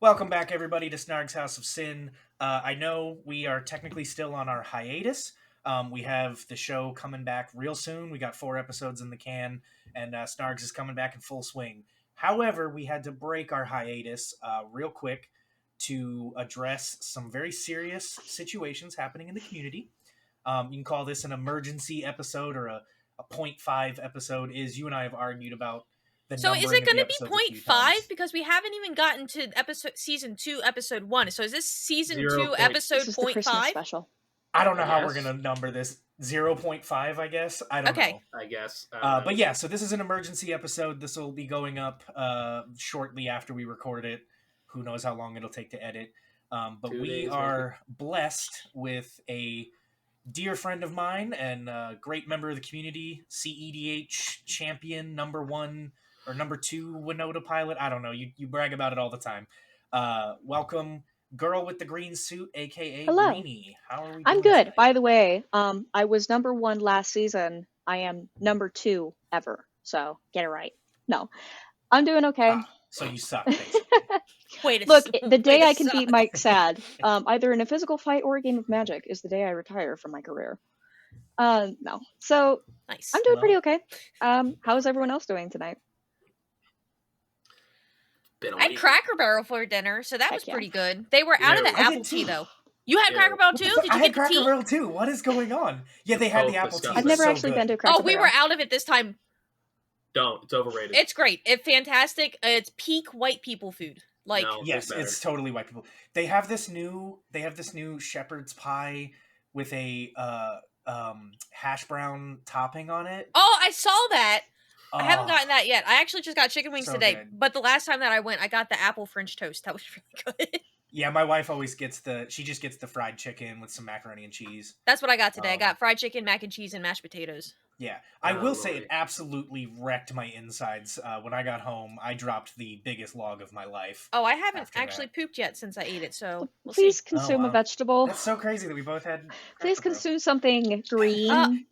Welcome back, everybody, to Snarg's House of Sin. I know we are technically still on our hiatus. We have the show coming back real soon. We got 4 episodes in the can, and Snargs is coming back in full swing. However, we had to break our hiatus real quick to address some very serious situations happening in the community. You can call this an emergency episode or a point 0.5 episode. You and I have argued about the So is numbering it going of the to be episodes a few 0.5? times. Because we haven't even gotten to season 2, episode 1. So is this season 2, 0. episode This is the Christmas 0.5? special. I don't know how we're Yes. going to number this. 0.5, I guess. I don't Okay. know. I guess. But yeah, so this is an emergency episode. This will be going up shortly after we record it. Who knows how long it'll take to edit. But 2 we days, are blessed with a dear friend of mine and a great member of the community, CEDH champion, number 1 or number 2 Winota pilot. I don't know. You brag about it all the time. Welcome, Girl with the Green Suit, aka Hello. Greenie. How are we doing I'm good. today? By the way, I was number 1 last season. I am number 2 ever. So get it right. No, I'm doing okay. So you suck, basically. Look, the day I can beat Mike Sad, either in a physical fight or a game of Magic, is the day I retire from my career. No. So Nice. I'm doing pretty okay. How is everyone else doing tonight? I had Cracker Barrel for dinner, so that Heck was yeah. pretty good. They were out of the I did apple tea, too. though. You had Yeah. Cracker Barrel What too? the fuck? Did you I get had the Cracker tea? Barrel too. What is going on? Yeah, they had Both the apple tea. disgusting. I've It was never so actually good. been to a Cracker Oh, we Barrel. were out of it this time. Don't. It's overrated. It's great. It's fantastic. It's peak white people food. Like, No. Yes, better. it's totally white people. They have this new shepherd's pie with a hash brown topping on it. oh, I saw that. I haven't Oh, gotten that yet. I actually just got chicken wings So today. good. But the last time that I went, I got the apple French toast. That was really good. yeah, my wife always gets she just gets the fried chicken with some macaroni and cheese. That's what I got today. I Um, got fried chicken, mac and cheese, and mashed potatoes. Yeah, I Oh, will say Lordy. it absolutely wrecked my insides. When I got home, I dropped the biggest log of my life. Oh, I haven't After actually that. pooped yet since I ate it, so we'll Please see. consume wow. a vegetable. That's so crazy that we both had. Please Cracker Barrel. consume something green.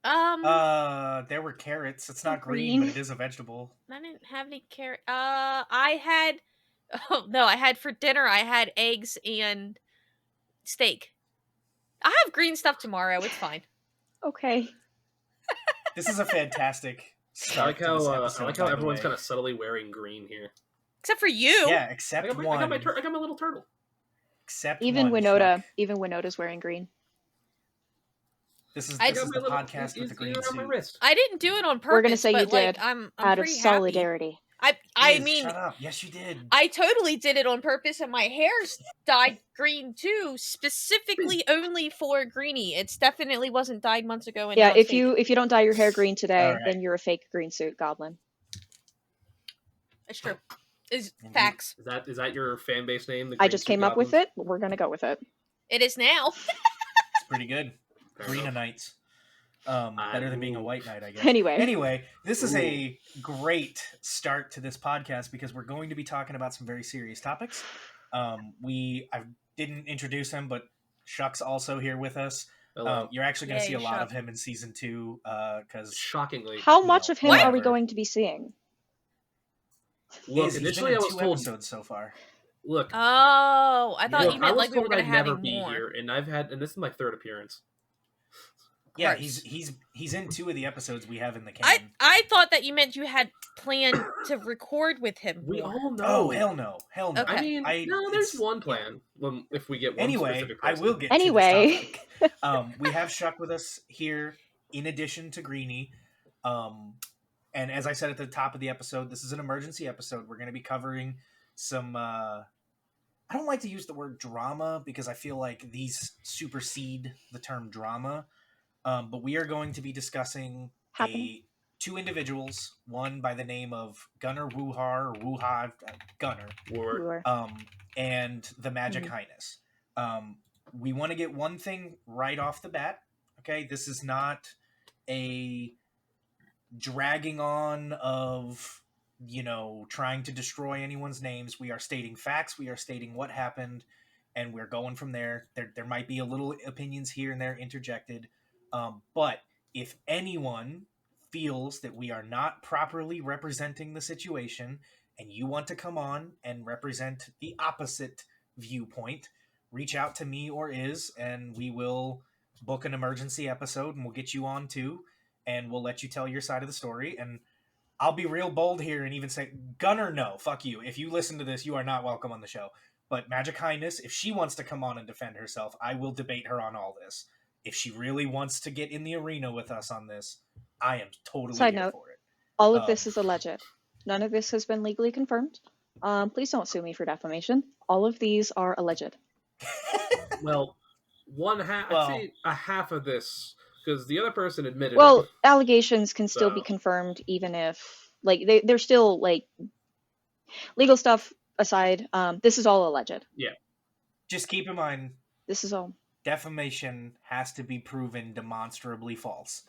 There were carrots. It's not green, but it is a vegetable. I didn't have any carrot. I had. Oh no, I had for dinner. I had eggs and steak. I have green stuff tomorrow. It's fine. Okay. This is a fantastic I start like to how this episode, I like by how the everyone's way. kind of subtly wearing green here. Except for you. Yeah, I except got one. my little turtle. Except Even one, Winota. Chuck. Even Winota's wearing green. This is I this got is my the little- podcast with the green on my suit. wrist. I didn't do it on purpose. We're gonna say you but, like, did, I'm out of pretty happy. solidarity. I Liz, mean, shut up. Yes, you did. I totally did it on purpose, and my hair's dyed green too, specifically only for Greenie. It's definitely wasn't dyed months ago. And Yeah, now it's if you don't dye your hair green today, All right. then you're a fake green suit goblin. it's true. It's Indeed. facts. Is that your fan base name? The I Green just Suit came up with Goblins? it. We're gonna go with it. It is now. It's pretty good. Fair enough. Greena Knights. Better than being a white knight, I guess. Anyway, this is a great start to this podcast because we're going to be talking about some very serious topics. I didn't introduce him, but Shuck's also here with us. Hello. You're actually going to Yay, see a lot Shuck. of him in season 2 because Shockingly. how you much know, of him are we whatever. going to be seeing? Look, he's initially been I in was 2 told. episodes so far. Look, Oh, I thought look, you I meant was like we were told gonna I'd have never him be more. here, and this is my 3rd appearance. Yeah, Gross. he's in 2 of the episodes we have in the can. I thought that you meant you had planned to record with him. We more. all know. Oh, hell no. Hell no. Okay. I mean, no, there's it's- one plan. If we get one Anyway, specific I person. will get Anyway. to this topic. We have Shuck with us here in addition to Greenie. And as I said at the top of the episode, this is an emergency episode. We're going to be covering some I don't like to use the word drama because I feel like these supersede the term drama. But we are going to be discussing Happening. 2 individuals, one by the name of Gunnar Wuhar or Wuha Gunnar, War. and the Magic Mhm. Highness. We want to get one thing right off the bat. Okay, this is not a dragging on of trying to destroy anyone's names. We are stating facts. We are stating what happened, and we're going from there. There might be a little opinions here and there interjected, but if anyone feels that we are not properly representing the situation and you want to come on and represent the opposite viewpoint, reach out to me or and we will book an emergency episode and we'll get you on too, and we'll let you tell your side of the story. And I'll be real bold here and even say, Gunner, no, fuck you. If you listen to this, you are not welcome on the show. But Magic Highness, if she wants to come on and defend herself, I will debate her on all this. If she really wants to get in the arena with us on this, I am totally Side here note, for it. all of this is alleged. None of this has been legally confirmed. Please don't sue me for defamation. All of these are alleged. Well, I'd say a half of this, because the other person admitted it. Well, allegations can still be So- confirmed even if, like, they're still, like, legal stuff aside, this is all alleged. Just keep in mind, This is all. defamation has to be proven demonstrably false.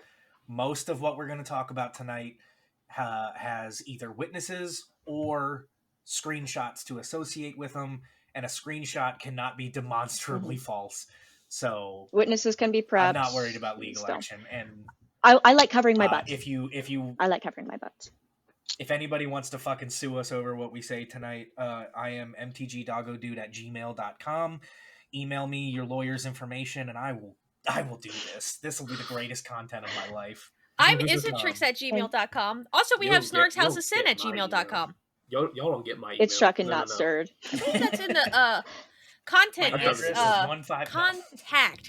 Most of what we're going to talk about tonight has either witnesses or screenshots to associate with them, and a screenshot cannot be demonstrably false. So Witnesses can be prepped. I'm not worried about legal still. action. And I like covering my butt. if you I like covering my butt. if anybody wants to fucking sue us over what we say tonight, I am mtgdogodude@gmail.com. Email me your lawyer's information, and I will do this. This will be the greatest content of my life. I'm Izzetrix@gmail.com. Also, we have Snarg's House of Sin at gmail.com. Y'all don't get my email. It's shuck and No, not no. stirred. I think that's in the content. My address Is, is 15.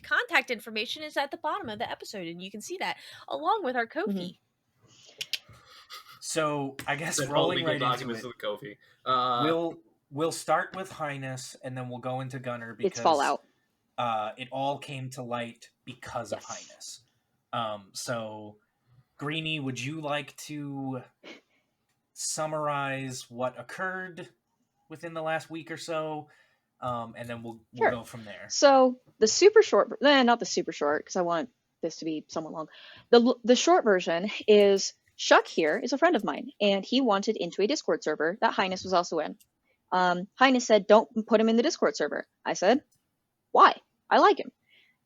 contact information is at the bottom of the episode, and you can see that along with our Ko-fi. So I guess Send all rolling legal right into documents it, to the Ko-fi. we'll start with Highness, and then we'll go into Gunner because It's Fallout. It all came to light because of Yes. Highness. So Greenie, would you like to summarize what occurred within the last week or so? And then we'll Sure. go from there. So the super short, not the super short, because I want this to be somewhat long. The short version is Shuck here is a friend of mine, and he wanted into a Discord server that Highness was also in. Highness said, "Don't put him in the Discord server." I said, "Why? I like him."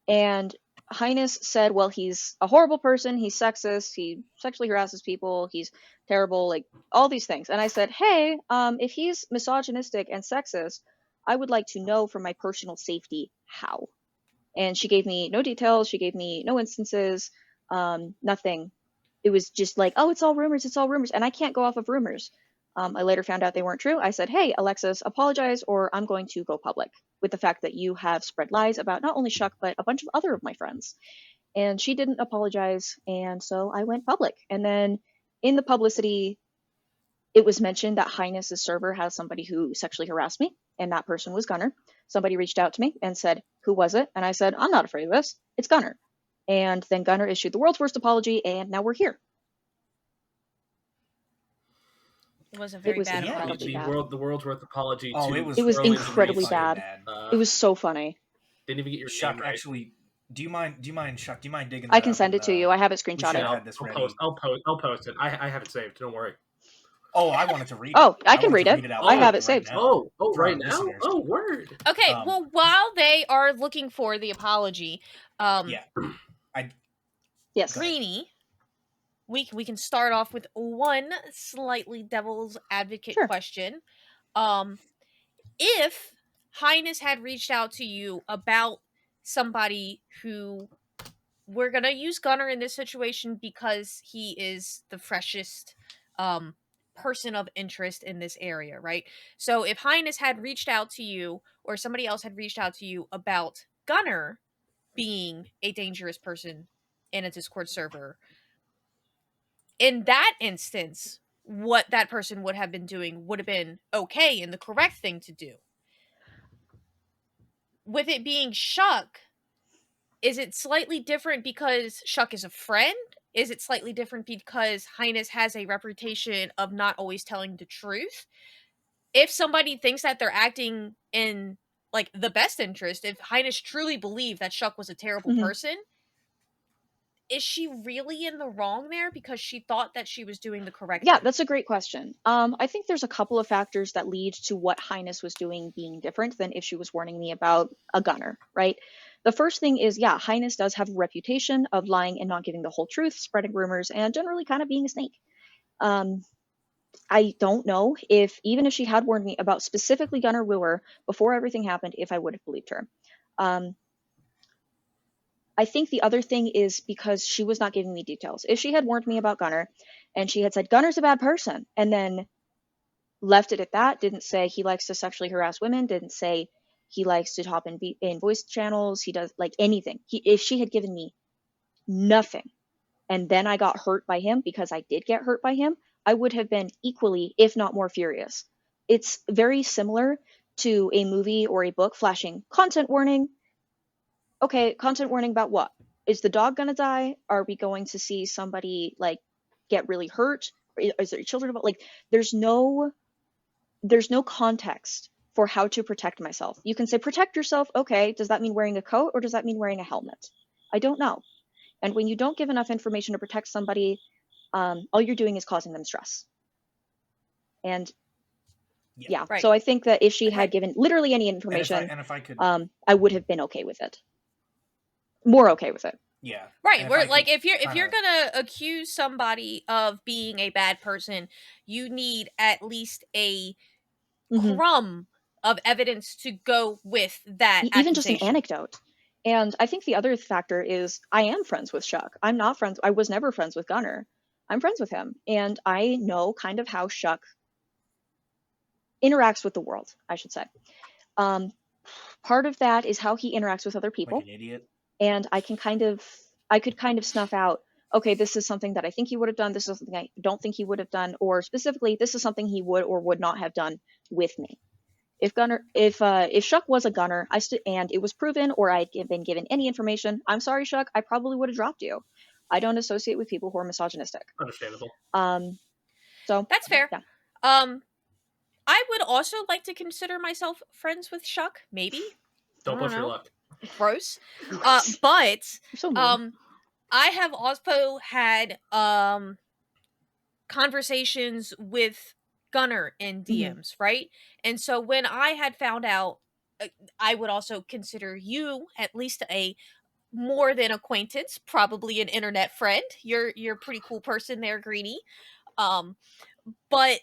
And Highness said, "Well, he's a horrible person. He's sexist. He sexually harasses people. He's terrible, like all these things." And I said, "Hey, if he's misogynistic and sexist, I would like to know for my personal safety how." And she gave me no details. She gave me no instances, nothing. It was just like, "Oh, it's all rumors. It's all rumors." And I can't go off of rumors. I later found out they weren't true. I said, "Hey, Alexis, apologize, or I'm going to go public with the fact that you have spread lies about not only Shuck, but a bunch of other of my friends." And she didn't apologize. And so I went public. And then in the publicity, it was mentioned that Highness's server has somebody who sexually harassed me, and that person was Gunner. Somebody reached out to me and said, "Who was it?" And I said, "I'm not afraid of this. It's Gunner." And then Gunner issued the world's worst apology, and now we're here. It was a very was bad incredibly apology. bad. The world's worth apology. Oh, to it was Sterling incredibly Reese. bad. It was so funny. Didn't even get your Shuck, name right. actually, do you mind, Shuck? Do you mind digging? I that can up send in it to the- you. I have it should screenshotted. have had this I'll ready. post it. I have it saved. Don't worry. Oh, I wanted to read it. Oh, I can wanted read to it. out I loud have it right saved. now. Oh, For right our now? listeners. Oh, word. Okay, Um, well, while they are looking for the apology, Yeah. Yes. Go ahead. Greenie, we can start off with one slightly devil's advocate Sure. question. If Highness had reached out to you about somebody who, we're gonna use Gunner in this situation because he is the freshest person of interest in this area, right? So if Highness had reached out to you, or somebody else had reached out to you about Gunner being a dangerous person in a Discord server, in that instance, what that person would have been doing would have been okay and the correct thing to do. With it being Shuck, is it slightly different because Shuck is a friend? Is it slightly different because Highness has a reputation of not always telling the truth? If somebody thinks that they're acting in, like, the best interest, if Highness truly believed that Shuck was a terrible Mhm. person, is she really in the wrong there because she thought that she was doing the correct Yeah, thing? that's a great question. I think there's a couple of factors that lead to what Highness was doing being different than if she was warning me about a Gunner, right? The first thing is, yeah, Highness does have a reputation of lying and not giving the whole truth, spreading rumors, and generally kind of being a snake. I don't know if, even if she had warned me about specifically Gunnar Wooer before everything happened, if I would have believed her. I think the other thing is because she was not giving me details. If she had warned me about Gunnar and she had said, Gunnar's a bad person, and then left it at that, didn't say he likes to sexually harass women, didn't say he likes to hop in voice channels, he does like anything. If she had given me nothing, and then I got hurt by him because I did get hurt by him, I would have been equally, if not more, furious. It's very similar to a movie or a book flashing content warning. Okay, content warning about what? Is the dog gonna die? Are we going to see somebody like get really hurt? Is there children about like there's no context for how to protect myself. You can say protect yourself. Okay, does that mean wearing a coat or does that mean wearing a helmet? I don't know. And when you don't give enough information to protect somebody, all you're doing is causing them stress. And yeah, right. So I think that if she had given literally any information, and if I could, I would have been okay with it. More okay with it. Yeah. Right. Where like if you're gonna accuse somebody of being a bad person, you need at least a crumb of evidence to go with that even just an anecdote. And I think the other factor is I am friends with Shuck. I was never friends with Gunnar. I'm friends with him, and I know kind of how Shuck interacts with the world, I should say. Part of that is how he interacts with other people. Like an idiot. And I could kind of snuff out, okay, this is something that I think he would have done, this is something I don't think he would have done, or specifically, this is something he would or would not have done with me. If Shuck was a Gunnar, and it was proven, or I'd been given any information, I'm sorry, Shuck, I probably would have dropped you. I don't associate with people who are misogynistic. Understandable. So that's fair. Yeah. I would also like to consider myself friends with Shuck, maybe. Don't push your luck. Gross. But so I have also had conversations with Gunnar in DMs, right? And so when I had found out, I would also consider you at least a more than acquaintance, probably an internet friend. You're a pretty cool person there, Greenie. But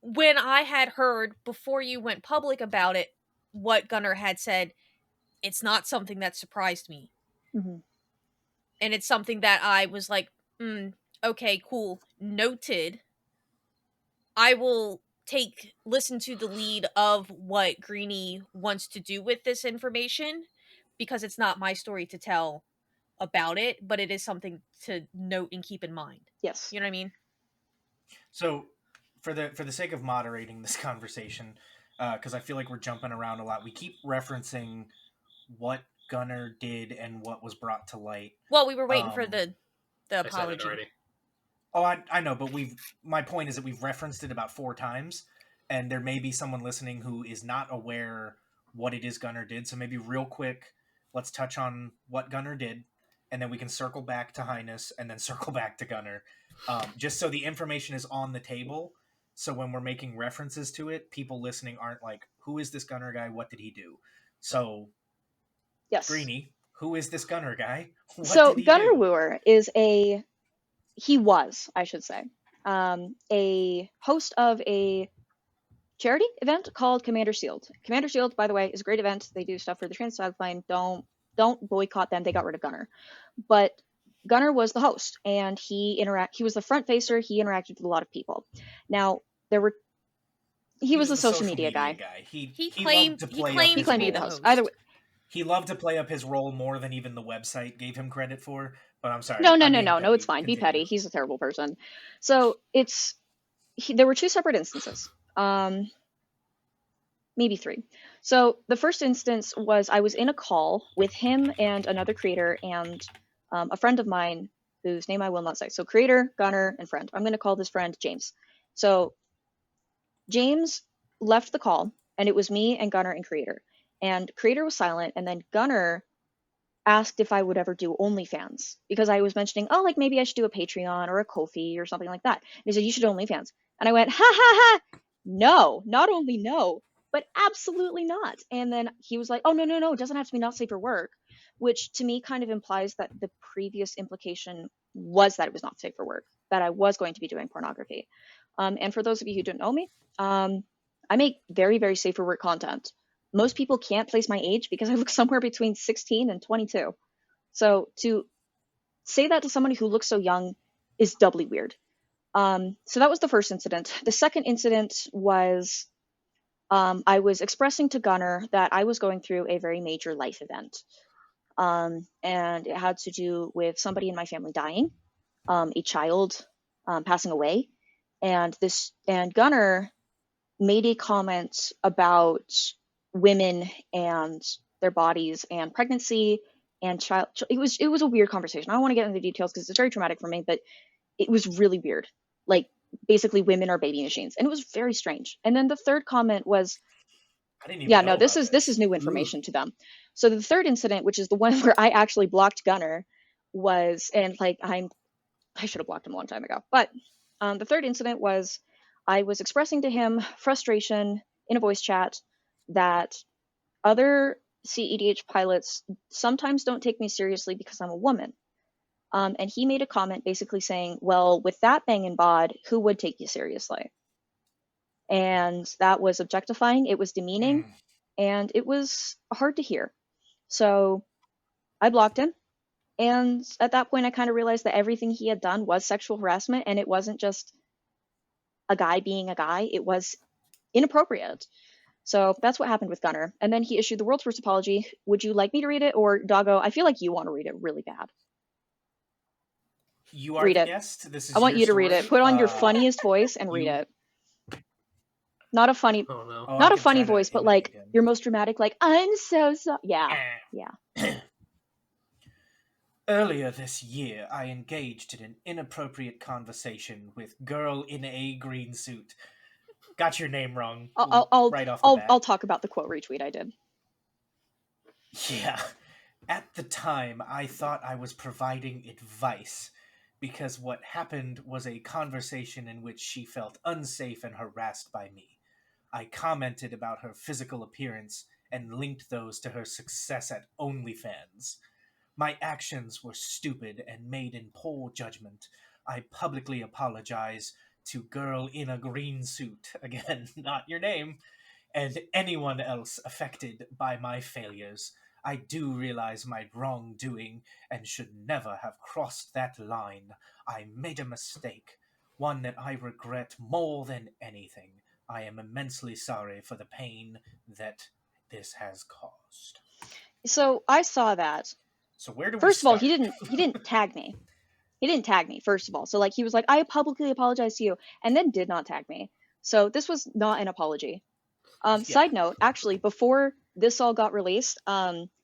when I had heard before you went public about it, what Gunnar had said, it's not something that surprised me. And it's something that I was like, okay, cool, noted. I will listen to the lead of what Greenie wants to do with this information, because it's not my story to tell about it, but it is something to note and keep in mind. Yes. You know what I mean? So for the sake of moderating this conversation, because I feel like we're jumping around a lot, we keep referencing what Gunnar did and what was brought to light. Well, we were waiting for the apology. Oh, I know, but my point is that we've referenced it about 4 times, and there may be someone listening who is not aware what it is Gunnar did. So maybe real quick, let's touch on what Gunnar did, and then we can circle back to Highness, and then circle back to Gunnar, just so the information is on the table. So when we're making references to it, people listening aren't like, who is this Gunnar guy? What did he do? So, yes, Greenie, who is this Gunnar guy? So Gunnar Wooer is he was, I should say, a host of a charity event called Commander Shield. Commander Shield, by the way, is a great event. They do stuff for the trans flag line. Don't boycott them. They got rid of Gunnar. But Gunnar was the host, and he was the front facer. He interacted with a lot of people. Now, he was the social media guy. He claimed to be the host. Either way, he loved to play up his role more than even the website gave him credit for. But I'm sorry. No, it's fine. Continue. Be petty. He's a terrible person. So there were 2 separate instances. Maybe 3. So the first instance was I was in a call with him and another creator and a friend of mine whose name I will not say. So creator, Gunnar, and friend. I'm going to call this friend James. So James left the call, and it was me and Gunnar and creator. And creator was silent, and then Gunnar asked if I would ever do OnlyFans, because I was mentioning, like maybe I should do a Patreon or a Ko-fi or something like that. And he said, you should do OnlyFans. And I went, ha ha ha, no, not only no, but absolutely not. And then he was like, oh, no, it doesn't have to be not safe for work, which to me kind of implies that the previous implication was that it was not safe for work, that I was going to be doing pornography. And for those of you who don't know me, I make very, very safe for work content. Most people can't place my age because I look somewhere between 16 and 22. So to say that to somebody who looks so young is doubly weird. So that was the first incident. The second incident was I was expressing to Gunner that I was going through a very major life event. And it had to do with somebody in my family dying, a child passing away. And Gunner made a comment about women and their bodies and pregnancy and child. It was a weird conversation. I don't want to get into the details because it's very traumatic for me, but it was really weird. Like, basically women are baby machines, and it was very strange. And then the third comment was, I didn't even know this is new information to them. So the third incident, which is the one where I actually blocked Gunner, was, and like I should have blocked him a long time ago, but the third incident was I was expressing to him frustration in a voice chat that other CEDH pilots sometimes don't take me seriously because I'm a woman. And he made a comment basically saying, well, with that banging bod, who would take you seriously? And that was objectifying, it was demeaning, and it was hard to hear. So I blocked him. And at that point, I kind of realized that everything he had done was sexual harassment, and it wasn't just a guy being a guy, it was inappropriate. So that's what happened with Gunner. And then he issued the world's first apology. Would you like me to read it, or Doggo? I feel like you want to read it really bad. You are the guest. This is I want you to story. read it. Put on your funniest voice and read it. Not a funny, not a funny voice, but like your most dramatic, like, I'm so sorry. Yeah. Earlier this year, I engaged in an inappropriate conversation with girl in a green suit. Got your name wrong. Right off the bat. I'll talk about the quote retweet I did. Yeah. At the time, I thought I was providing advice, because what happened was a conversation in which she felt unsafe and harassed by me. I commented about her physical appearance and linked those to her success at OnlyFans. My actions were stupid and made in poor judgment. I publicly apologize to girl in a green suit, again, not your name, and anyone else affected by my failures. I do realize my wrongdoing and should never have crossed that line. I made a mistake, one that I regret more than anything. I am immensely sorry for the pain that this has caused. So I saw that. So where do we First start? of all, he didn't tag me. He didn't tag me, first of all. So like he was like, I publicly apologize to you, and then did not tag me. So this was not an apology. Side note, actually, before this all got released,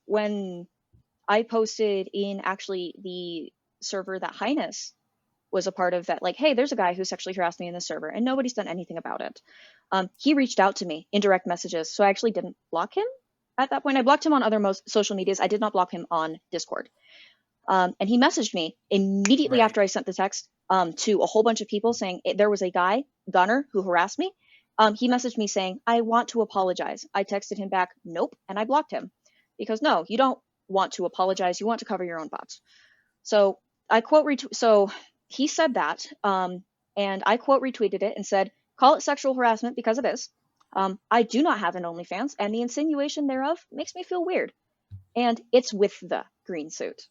when I posted in actually the server that Highness was a part of, that like, hey, there's a guy who sexually harassed me in this server, and nobody's done anything about it. He reached out to me in direct messages, so I actually didn't block him at that point. I blocked him on other social medias. I did not block him on Discord. And he messaged me immediately after I sent the text to a whole bunch of people saying there was a guy, Gunner, who harassed me. He messaged me saying, I want to apologize. I texted him back, nope, and I blocked him. Because no, you don't want to apologize. You want to cover your own butts. So I quote retweet. So he said that, and I quote retweeted it and said, call it sexual harassment because it is. I do not have an OnlyFans, and the insinuation thereof makes me feel weird. And it's with the green suit.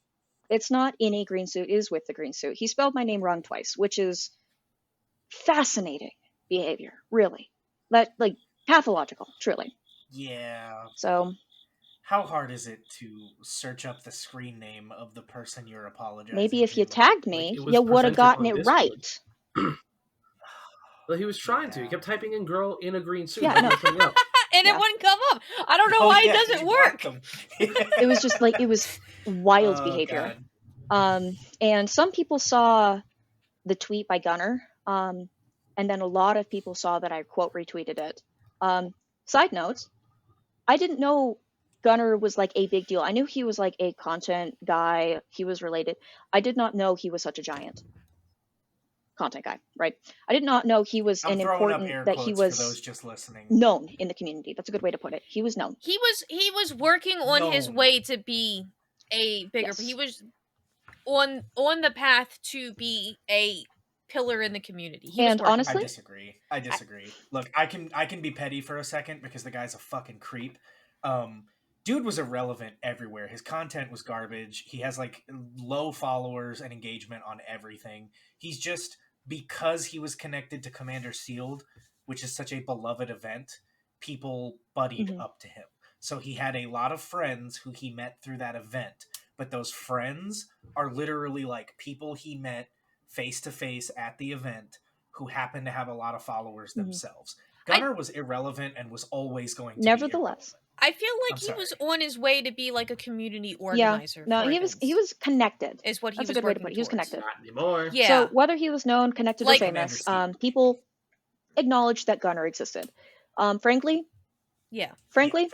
It's not in a green suit, it is with the green suit. He spelled my name wrong twice, which is fascinating behavior, really. Like pathological, truly. Yeah. So how hard is it to search up the screen name of the person you're apologizing maybe if to? you tagged me, you would have gotten it right. Well, he was trying to. He kept typing in "girl in a green suit." Yeah, no. And it wouldn't come up. I don't know why it doesn't work. It was just like, it was wild behavior. God. And some people saw the tweet by Gunner, and then a lot of people saw that I quote retweeted it. Side note, I didn't know Gunner was like a big deal. I knew he was like a content guy. He was related. I did not know he was such a giant content guy, right? I did not know he was an important, that he was, for those just listening, known in the community. That's a good way to put it. He was known. He was working on his way to be a bigger, he was on the path to be a pillar in the community. And honestly, I disagree. Look, I can be petty for a second because the guy's a fucking creep. Dude was irrelevant everywhere. His content was garbage. He has like low followers and engagement on everything. He's just, because he was connected to Commander Sealed, which is such a beloved event, people buddied up to him. So he had a lot of friends who he met through that event. But those friends are literally like people he met face to face at the event who happened to have a lot of followers themselves. Gunner was irrelevant and was always going to nevertheless be irrelevant. I feel like he was on his way to be like a community organizer. Yeah, no, he was connected. Is what he That's was a good way to working put it. He was towards. connected. Not anymore. Yeah. So whether he was known, connected, Like or famous, people acknowledged that Gunner existed. Frankly, yeah, fair enough.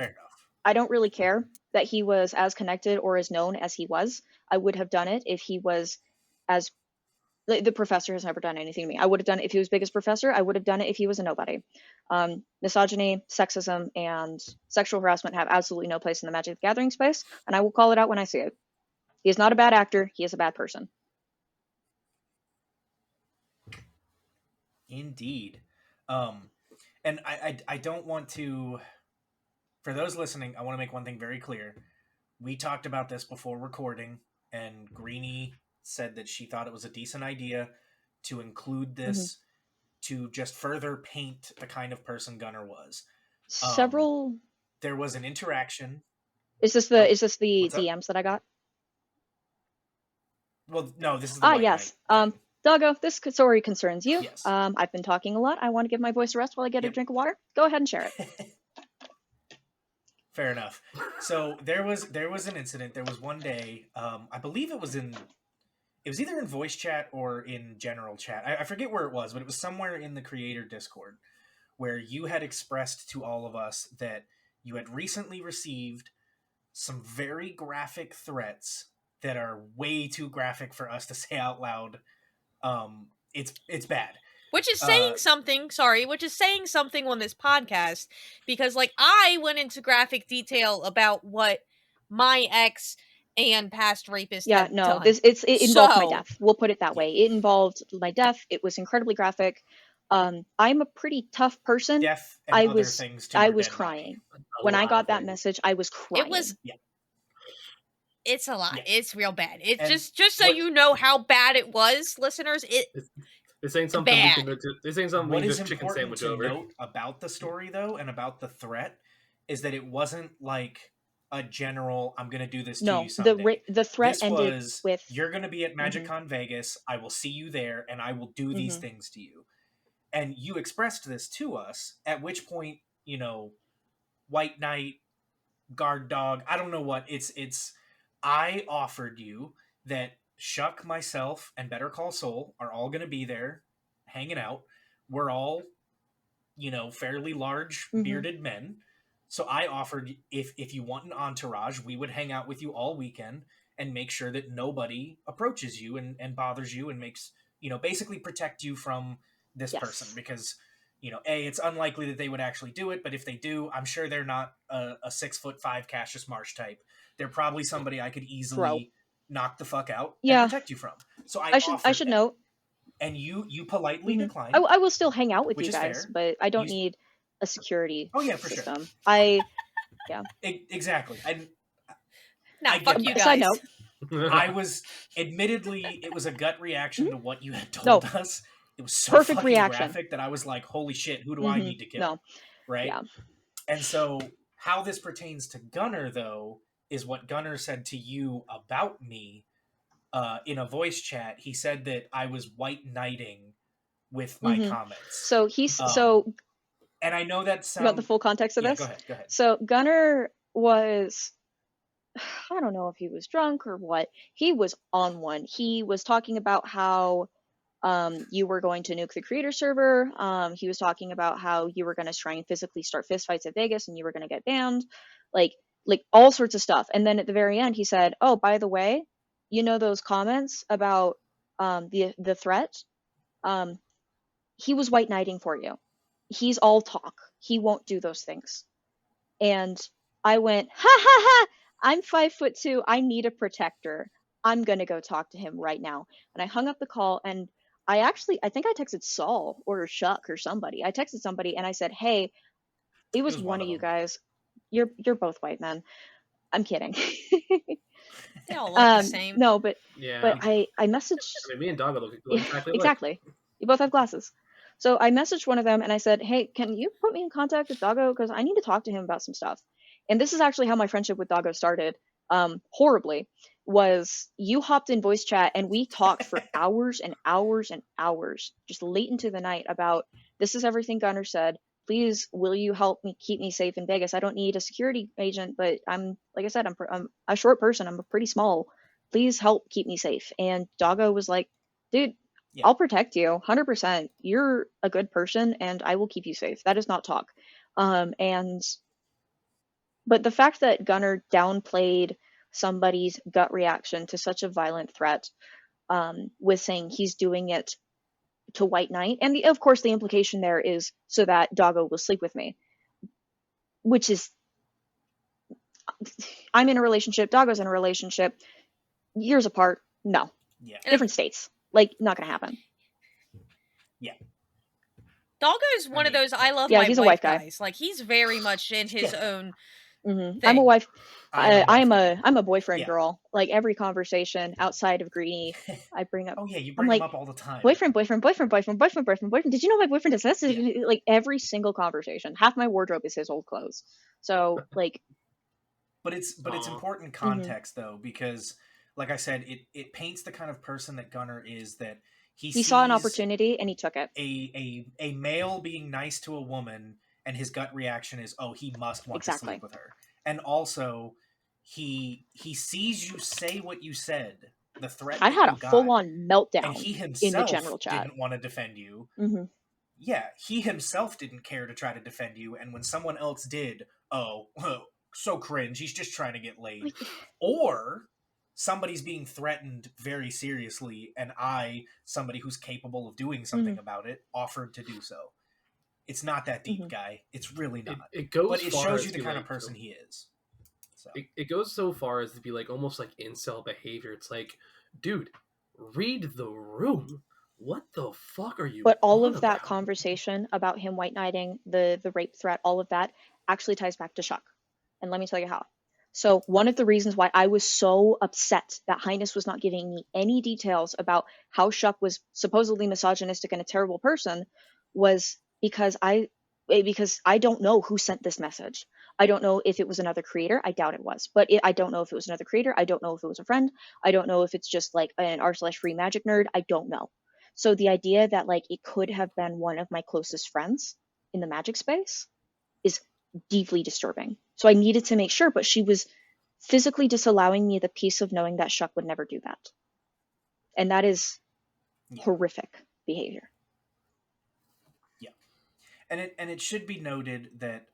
I don't really care that he was as connected or as known as he was. I would have done it if he was as... The professor has never done anything to me. I would have done it if he was biggest professor. I would have done it if he was a nobody. Misogyny, sexism, and sexual harassment have absolutely no place in the Magic the Gathering space, and I will call it out when I see it. He is not a bad actor. He is a bad person. Indeed. And I don't want to... For those listening, I want to make one thing very clear. We talked about this before recording, and Greenie said that she thought it was a decent idea to include this to just further paint the kind of person Gunner was. There was an interaction. Is this the DMs that I got? Well, no, this is the White yes. Knight. Doggo, this story concerns you. Yes. I've been talking a lot. I want to give my voice a rest while I get a drink of water. Go ahead and share it. Fair enough. So there was an incident. There was one day, I believe it was either in voice chat or in general chat. I forget where it was, but it was somewhere in the creator Discord where you had expressed to all of us that you had recently received some very graphic threats that are way too graphic for us to say out loud. It's bad. Which is saying something, which is saying something on this podcast, because, like, I went into graphic detail about what my ex and past rapist had done. It involved my death. We'll put it that way. It involved my death. It was incredibly graphic. I'm a pretty tough person. Death and I other was things to I your was dead crying. body. When I got that message, I was crying. It was... Yeah. It's a lot. Yeah. It's real bad. It's And just so you know how bad it was, listeners. This ain't something bad. we can. This ain't something we can just chicken important sandwich to over. note about the story, though, and about the threat, is that it wasn't like a general, I'm going to do this to you someday. The threat this ended was, with... You're going to be at MagicCon Vegas. I will see you there, and I will do these things to you. And you expressed this to us, at which point, White Knight, Guard Dog, I don't know what, I offered you that Shuck, myself, and Better Call Saul are all going to be there hanging out. We're all, fairly large bearded men. So I offered, if you want an entourage, we would hang out with you all weekend and make sure that nobody approaches you and bothers you and makes, basically protect you from this person. Because, it's unlikely that they would actually do it. But if they do, I'm sure they're not a 6'5" Cassius Marsh type. They're probably somebody I could easily knock the fuck out and protect you from. So I should note. And you politely declined. I will still hang out with you guys, fair. But I don't need a security For system. sure. Exactly. Fuck you guys. Side note. I was, admittedly, it was a gut reaction to what you had told us. It was so perfect fucking reaction. graphic that I was like, holy shit, who do I need to kill? No. Right? Yeah. And so how this pertains to Gunner, though, is what Gunner said to you about me in a voice chat. He said that I was white knighting with my comments. So and I know that sounds... You got the full context of this? Go ahead. So Gunner was... I don't know if he was drunk or what. He was on one. He was talking about how you were going to nuke the creator server. He was talking about how you were going to try and physically start fistfights at Vegas and you were going to get banned. Like all sorts of stuff. And then at the very end, he said, oh, by the way, those comments about the threat? He was white knighting for you. He's all talk. He won't do those things. And I went, ha ha ha! I'm 5'2". I need a protector. I'm going to go talk to him right now. And I hung up the call and I think I texted Saul or Shuck or somebody. I texted somebody and I said, hey, it was one of you guys. You're both white men. I'm kidding. They all look the same. No, but Yeah. I messaged. I mean, me and Doggo look exactly alike. Exactly. You both have glasses. So I messaged one of them and I said, hey, can you put me in contact with Doggo? Because I need to talk to him about some stuff. And this is actually how my friendship with Doggo started, horribly, was you hopped in voice chat and we talked for hours and hours and hours, just late into the night, about this is everything Gunnar said. Please, will you help me keep me safe in Vegas? I don't need a security agent, but I'm, like I said, I'm a short person. I'm pretty small. Please help keep me safe. And Doggo was like, dude, yeah, I'll protect you 100%. You're a good person and I will keep you safe. That is not talk. But the fact that Gunnar downplayed somebody's gut reaction to such a violent threat, with saying he's doing it to White Knight, and of course the implication there is so that Doggo will sleep with me, which is, I'm in a relationship, Doggo's in a relationship, years apart, no. Yeah. Different states. Like, not gonna happen. Yeah. Doggo is one of those I love yeah, my he's wife a wife guys. Like, he's very much in his own thing. I'm a wife. I'm a boyfriend girl. Like, every conversation outside of Greenie, I bring up. Oh yeah, you bring him up all the time. Boyfriend. Did you know my boyfriend does this? Yeah. Like, every single conversation. Half my wardrobe is his old clothes. So, like. But it's important context though, because like I said, it paints the kind of person that Gunnar is, that he saw an opportunity and he took it. A male being nice to a woman, and his gut reaction is, oh, he must want to sleep with her. And also, he sees you say what you said, the threat. I had a full-on meltdown, and he himself in the general chat. Didn't want to defend you. Mm-hmm. Yeah, he himself didn't care to try to defend you, and when someone else did, oh, so cringe. He's just trying to get laid. Or somebody's being threatened very seriously, and somebody who's capable of doing something about it, offered to do so. It's not that deep, guy. It's really not. It goes, but it shows you the kind of person he is. So. It goes so far as to be like almost like incel behavior. It's like, dude, read the room. What the fuck are you? But all of that conversation about him white knighting, the rape threat, all of that actually ties back to Shuck. And let me tell you how. So one of the reasons why I was so upset that Highness was not giving me any details about how Shuck was supposedly misogynistic and a terrible person was because I don't know who sent this message. I don't know if it was another creator. I doubt it was. But I don't know if it was another creator. I don't know if it was a friend. I don't know if it's just like an r/free magic nerd. I don't know. So the idea that like it could have been one of my closest friends in the magic space is deeply disturbing. So I needed to make sure, but she was physically disallowing me the peace of knowing that Shuck would never do that. And that is horrific behavior. Yeah. And it should be noted that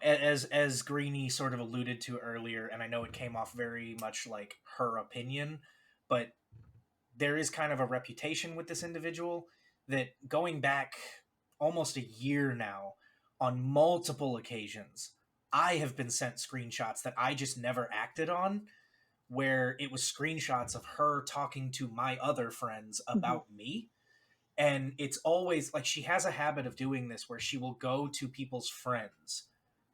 as Greenie sort of alluded to earlier, and I know it came off very much like her opinion, but there is kind of a reputation with this individual that, going back almost a year now, on multiple occasions, I have been sent screenshots that I just never acted on, where it was screenshots of her talking to my other friends about me. And it's always like, she has a habit of doing this where she will go to people's friends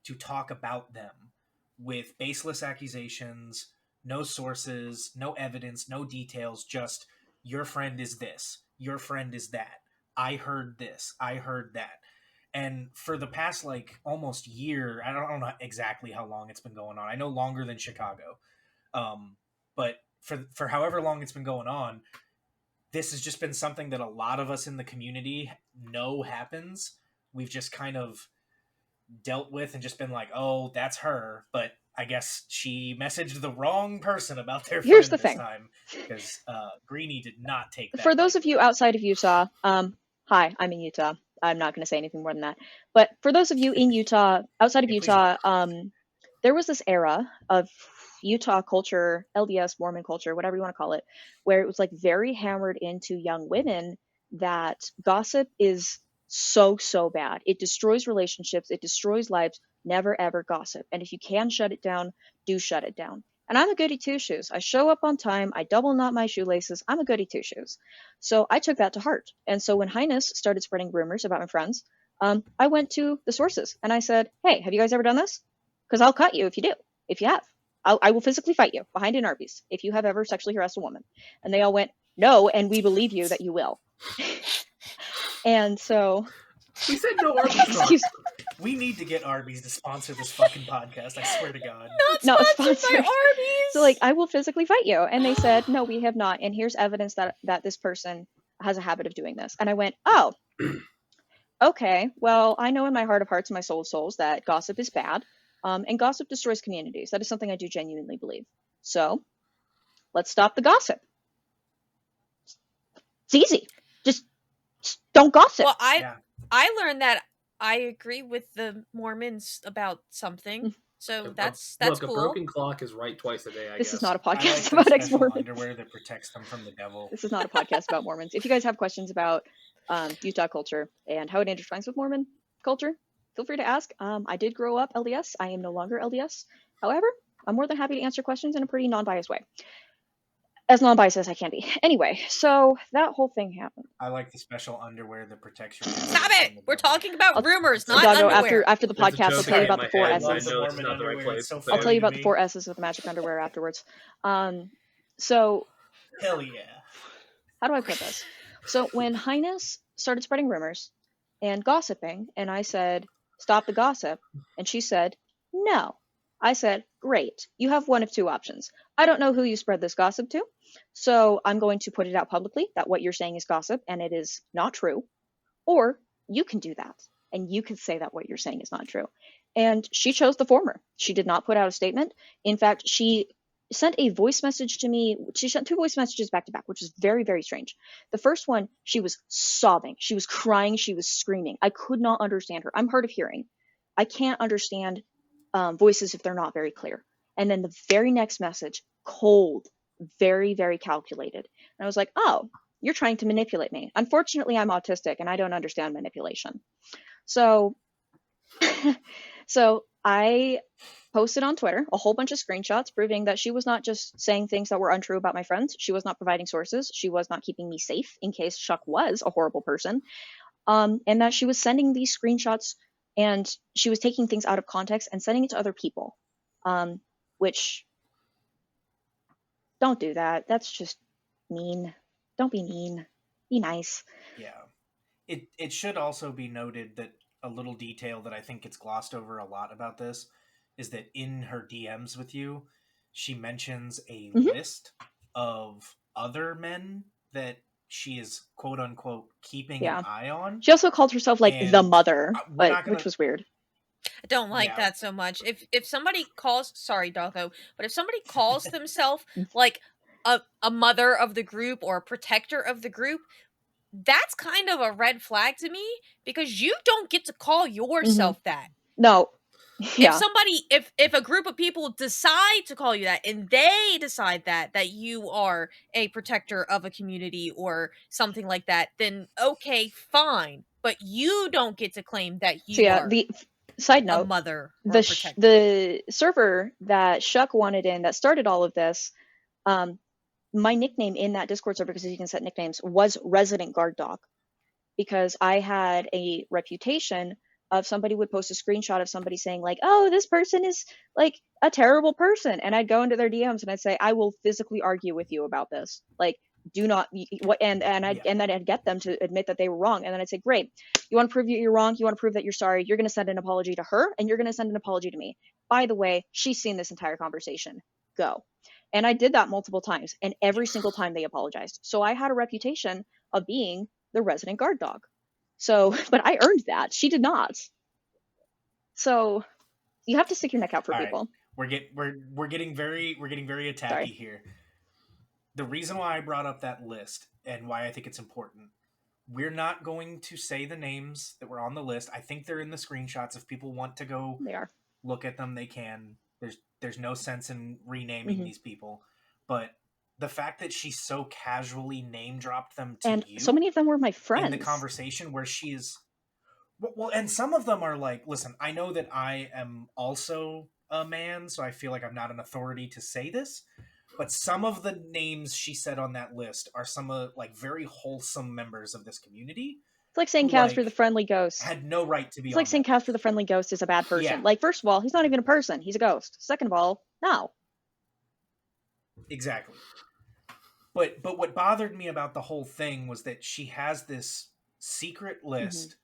to talk about them with baseless accusations, no sources, no evidence, no details, just, your friend is this, your friend is that, I heard this, I heard that. And for the past like almost year, I don't know exactly how long it's been going on. I know longer than Chicago. But for however long it's been going on, this has just been something that a lot of us in the community know happens. We've just kind of dealt with and just been like, oh, that's her. But I guess she messaged the wrong person about their friend this time, because Greenie did not take that. For those of you outside of Utah, hi, I'm in Utah. I'm not going to say anything more than that. But for those of you in Utah, outside of Utah, there was this era of Utah culture, LDS, Mormon culture, whatever you want to call it, where it was like very hammered into young women that gossip is so bad. It destroys relationships. It destroys lives. Never, ever gossip. And if you can shut it down, do shut it down. And I'm a goody two-shoes. I show up on time. I double knot my shoelaces. I'm a goody two-shoes. So I took that to heart. And so when Highness started spreading rumors about my friends, I went to the sources and I said, hey, have you guys ever done this? Because I'll cut you if you do. If you have, I will physically fight you behind an Arby's if you have ever sexually harassed a woman. And they all went, no, and we believe you that you will. And so... We said no Arby's. We need to get Arby's to sponsor this fucking podcast. I swear to God. Not sponsored by Arby's. So like, I will physically fight you. And they said, no, we have not. And here's evidence that this person has a habit of doing this. And I went, oh, okay. Well, I know in my heart of hearts and my soul of souls that gossip is bad. And gossip destroys communities. That is something I do genuinely believe. So let's stop the gossip. It's easy. Just don't gossip. Well, I learned that I agree with the Mormons about something. So that's Look, cool. A broken clock is right twice a day, I guess. This is not a podcast I like about ex-Mormons. underwear that protects them from the devil. This is not a podcast about Mormons. If you guys have questions about Utah culture and how it intertwines with Mormon culture, feel free to ask. I did grow up LDS. I am no longer LDS. However, I'm more than happy to answer questions in a pretty non-biased way. As non-biased as I can be. Anyway, so that whole thing happened. I like the special underwear that protects your... Stop it! We're talking about rumors, not Doggo, underwear. after the podcast, I'll tell you about the 4 I S's. know it's not the right place. I'll tell you about the 4 S's of the magic underwear afterwards. So... Hell yeah. How do I put this? So when Highness started spreading rumors and gossiping, and I said, stop the gossip, and she said, no. I said, great. You have one of two options. I don't know who you spread this gossip to, so I'm going to put it out publicly that what you're saying is gossip and it is not true. Or you can do that, and you can say that what you're saying is not true. And she chose the former. She did not put out a statement. In fact, she sent a voice message to me. She sent 2 voice messages back to back, which was very, very strange. The first one, she was sobbing. She was crying. She was screaming. I could not understand her. I'm hard of hearing. I can't understand voices if they're not very clear. And then the very next message, cold, very, very calculated. And I was like, oh, you're trying to manipulate me. Unfortunately, I'm autistic and I don't understand manipulation. So, so I posted on Twitter a whole bunch of screenshots proving that she was not just saying things that were untrue about my friends. She was not providing sources. She was not keeping me safe in case Chuck was a horrible person. And that she was sending these screenshots and she was taking things out of context and sending it to other people, which, don't do that. That's just mean. Don't be mean. Be nice. Yeah. It should also be noted that a little detail that I think gets glossed over a lot about this is that in her DMs with you, she mentions a list of other men that she is quote unquote keeping an eye on. She also called herself like the mother, which was weird. I don't like that so much. If somebody calls, sorry, Doggo, but if somebody calls themselves like a mother of the group or a protector of the group, that's kind of a red flag to me because you don't get to call yourself that. No. Yeah. If a group of people decide to call you that and they decide that you are a protector of a community or something like that, then okay, fine. But you don't get to claim that you are the side note, a mother or the server that Shuck wanted in that started all of this, my nickname in that Discord server, because you can set nicknames, was Resident Guard Dog. Because I had a reputation of somebody would post a screenshot of somebody saying like, oh, this person is like a terrible person. And I'd go into their DMs and I'd say, I will physically argue with you about this. Like, do not, and then I'd get them to admit that they were wrong. And then I'd say, great, you want to prove you're wrong? You want to prove that you're sorry? You're going to send an apology to her and you're going to send an apology to me. By the way, she's seen this entire conversation. Go. And I did that multiple times and every single time they apologized. So I had a reputation of being the resident guard dog. So, but I earned that. She did not. So you have to stick your neck out for people. Right. We're getting very attacky here. The reason why I brought up that list and why I think it's important, we're not going to say the names that were on the list. I think they're in the screenshots. If people want to go look at them, they can. There's no sense in renaming these people. But the fact that she so casually name dropped them to and you, so many of them were my friends in the conversation where she is, well, and some of them are like, listen, I know that I am also a man, so I feel like I'm not an authority to say this. But some of the names she said on that list are some of like very wholesome members of this community. It's like saying who, Casper like, the Friendly Ghost. had no right to be It's on like saying that Casper the list. Friendly Ghost is a bad person. Yeah. Like, first of all, he's not even a person. He's a ghost. Second of all, no. Exactly. But what bothered me about the whole thing was that she has this secret list.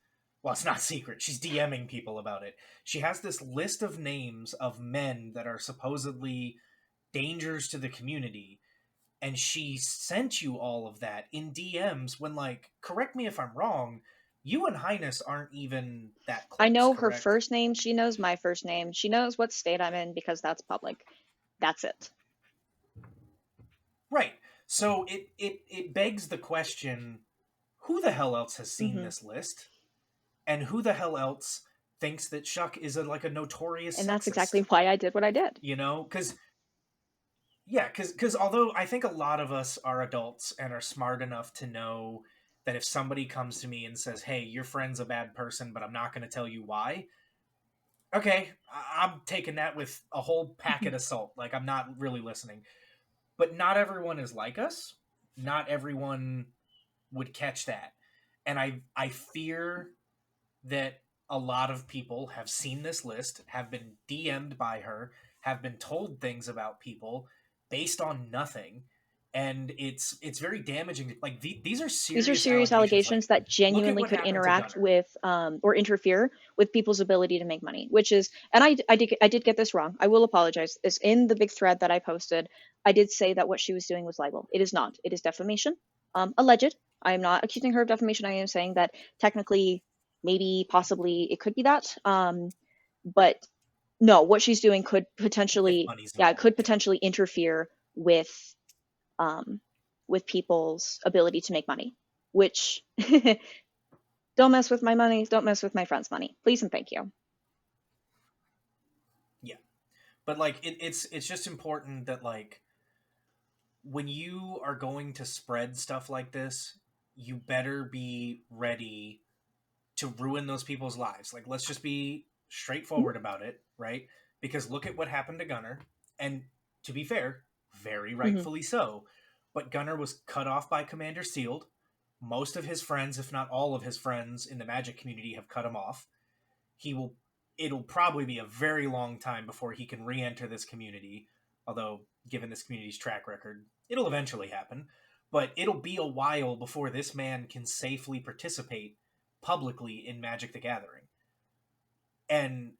Well, it's not secret. She's DMing people about it. She has this list of names of men that are supposedly dangers to the community. And she sent you all of that in DMs when, like, correct me if I'm wrong, you and Highness aren't even that close. I know her correct? first name. She knows my first name. She knows what state I'm in because that's public. That's it. Right. So it begs the question, who the hell else has seen this list? And who the hell else thinks that Shuck is like a notorious And that's sexist? exactly why I did what I did. You know? Because although I think a lot of us are adults and are smart enough to know that if somebody comes to me and says, hey, your friend's a bad person, but I'm not going to tell you why, okay, I'm taking that with a whole packet of salt. Like, I'm not really listening. But not everyone is like us. Not everyone would catch that. And I fear that a lot of people have seen this list, have been DM'd by her, have been told things about people based on nothing. And it's very damaging. Like, these are serious allegations like, that genuinely could interact with or interfere with people's ability to make money, which is, and I did get this wrong. I will apologize. It's in the big thread that I posted. I did say that what she was doing was libel. It is not. It is defamation. Alleged. I am not accusing her of defamation. I am saying that technically, maybe, possibly, it could be that. But no, what she's doing could potentially, could potentially interfere with people's ability to make money, which don't mess with my money, don't mess with my friend's money, please and thank you. Yeah, but like it's just important that, like, when you are going to spread stuff like this, you better be ready to ruin those people's lives. Like, let's just be straightforward about it, right? Because look at what happened to Gunner, and to be fair, very rightfully so. But Gunner was cut off by Commander Sealed. Most of his friends, if not all of his friends in the Magic community, have cut him off. It'll probably be a very long time before he can re-enter this community, although given this community's track record, it'll eventually happen. But it'll be a while before this man can safely participate publicly in Magic the Gathering. And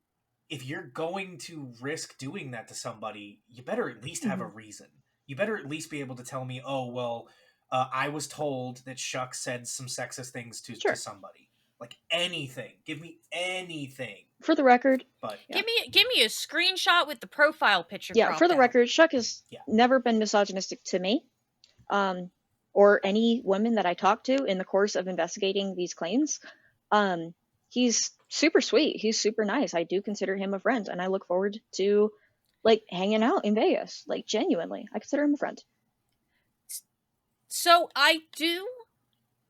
if you're going to risk doing that to somebody, you better at least have a reason. You better at least be able to tell me, oh, well, I was told that Shuck said some sexist things to somebody. Like, anything. Give me anything. For the record. But give me a screenshot with the profile picture. Yeah, for the record, Shuck has never been misogynistic to me. Or any women that I talked to in the course of investigating these claims. He's super sweet. He's super nice. I do consider him a friend, and I look forward to, like, hanging out in Vegas. Like, genuinely, I consider him a friend. So I do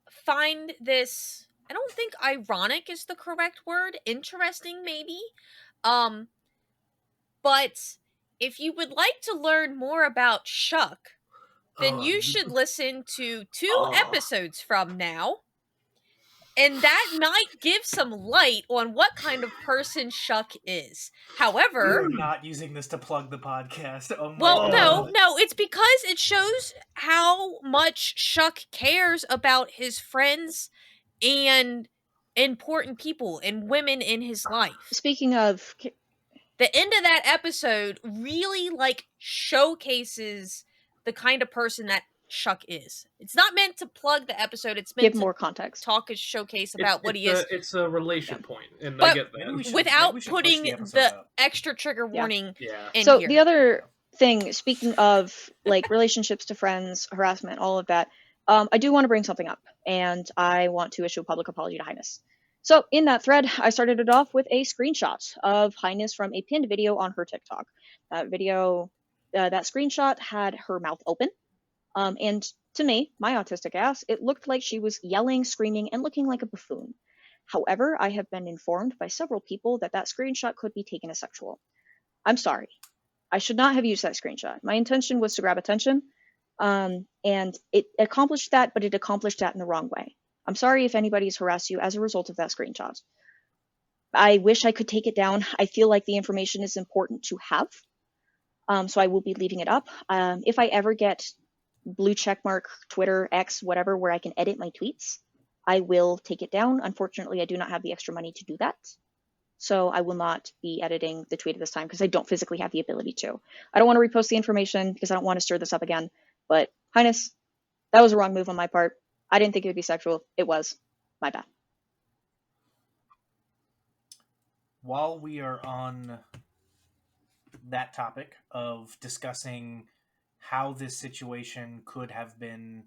find this, I don't think ironic is the correct word, interesting maybe. But if you would like to learn more about Shuck, then you should listen to 2 episodes from now. And that might give some light on what kind of person Shuck is. However, we're not using this to plug the podcast. Oh my God. No, it's because it shows how much Shuck cares about his friends and important people and women in his life. Speaking of, the end of that episode really, like, showcases the kind of person that Shuck is. It's not meant to plug the episode. It's meant give to more context, talk and showcase about what he is. It's a relation point, and but I get that. Without putting the extra trigger warning in so here. The other thing, speaking of, like, relationships to friends, harassment, all of that, I do want to bring something up, and I want to issue a public apology to Highness. So in that thread, I started it off with a screenshot of Highness from a pinned video on her TikTok. That video, that screenshot had her mouth open. And to me, my autistic ass, it looked like she was yelling, screaming, and looking like a buffoon. However, I have been informed by several people that that screenshot could be taken as sexual. I'm sorry. I should not have used that screenshot. My intention was to grab attention, and it accomplished that, but it accomplished that in the wrong way. I'm sorry if anybody's harassed you as a result of that screenshot. I wish I could take it down. I feel like the information is important to have, so I will be leaving it up. If I ever get blue checkmark, Twitter, X, whatever, where I can edit my tweets, I will take it down. Unfortunately, I do not have the extra money to do that. So I will not be editing the tweet at this time because I don't physically have the ability to. I don't want to repost the information because I don't want to stir this up again. But Highness, that was a wrong move on my part. I didn't think it would be sexual. It was. My bad. While we are on that topic of discussing how this situation could have been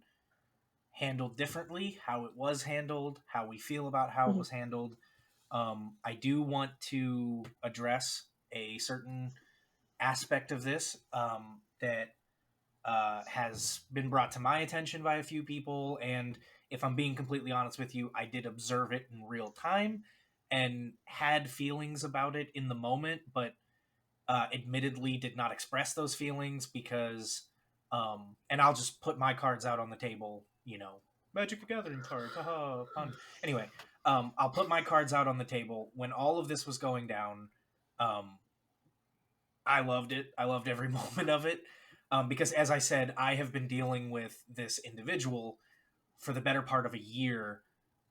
handled differently, how it was handled, how we feel about how it was handled, I do want to address a certain aspect of this that has been brought to my attention by a few people. And if I'm being completely honest with you, I did observe it in real time and had feelings about it in the moment, but admittedly did not express those feelings because, and I'll just put my cards out on the table, Magic the Gathering cards, haha, pun. Anyway, I'll put my cards out on the table. When all of this was going down, I loved it. I loved every moment of it. Because as I said, I have been dealing with this individual for the better part of a year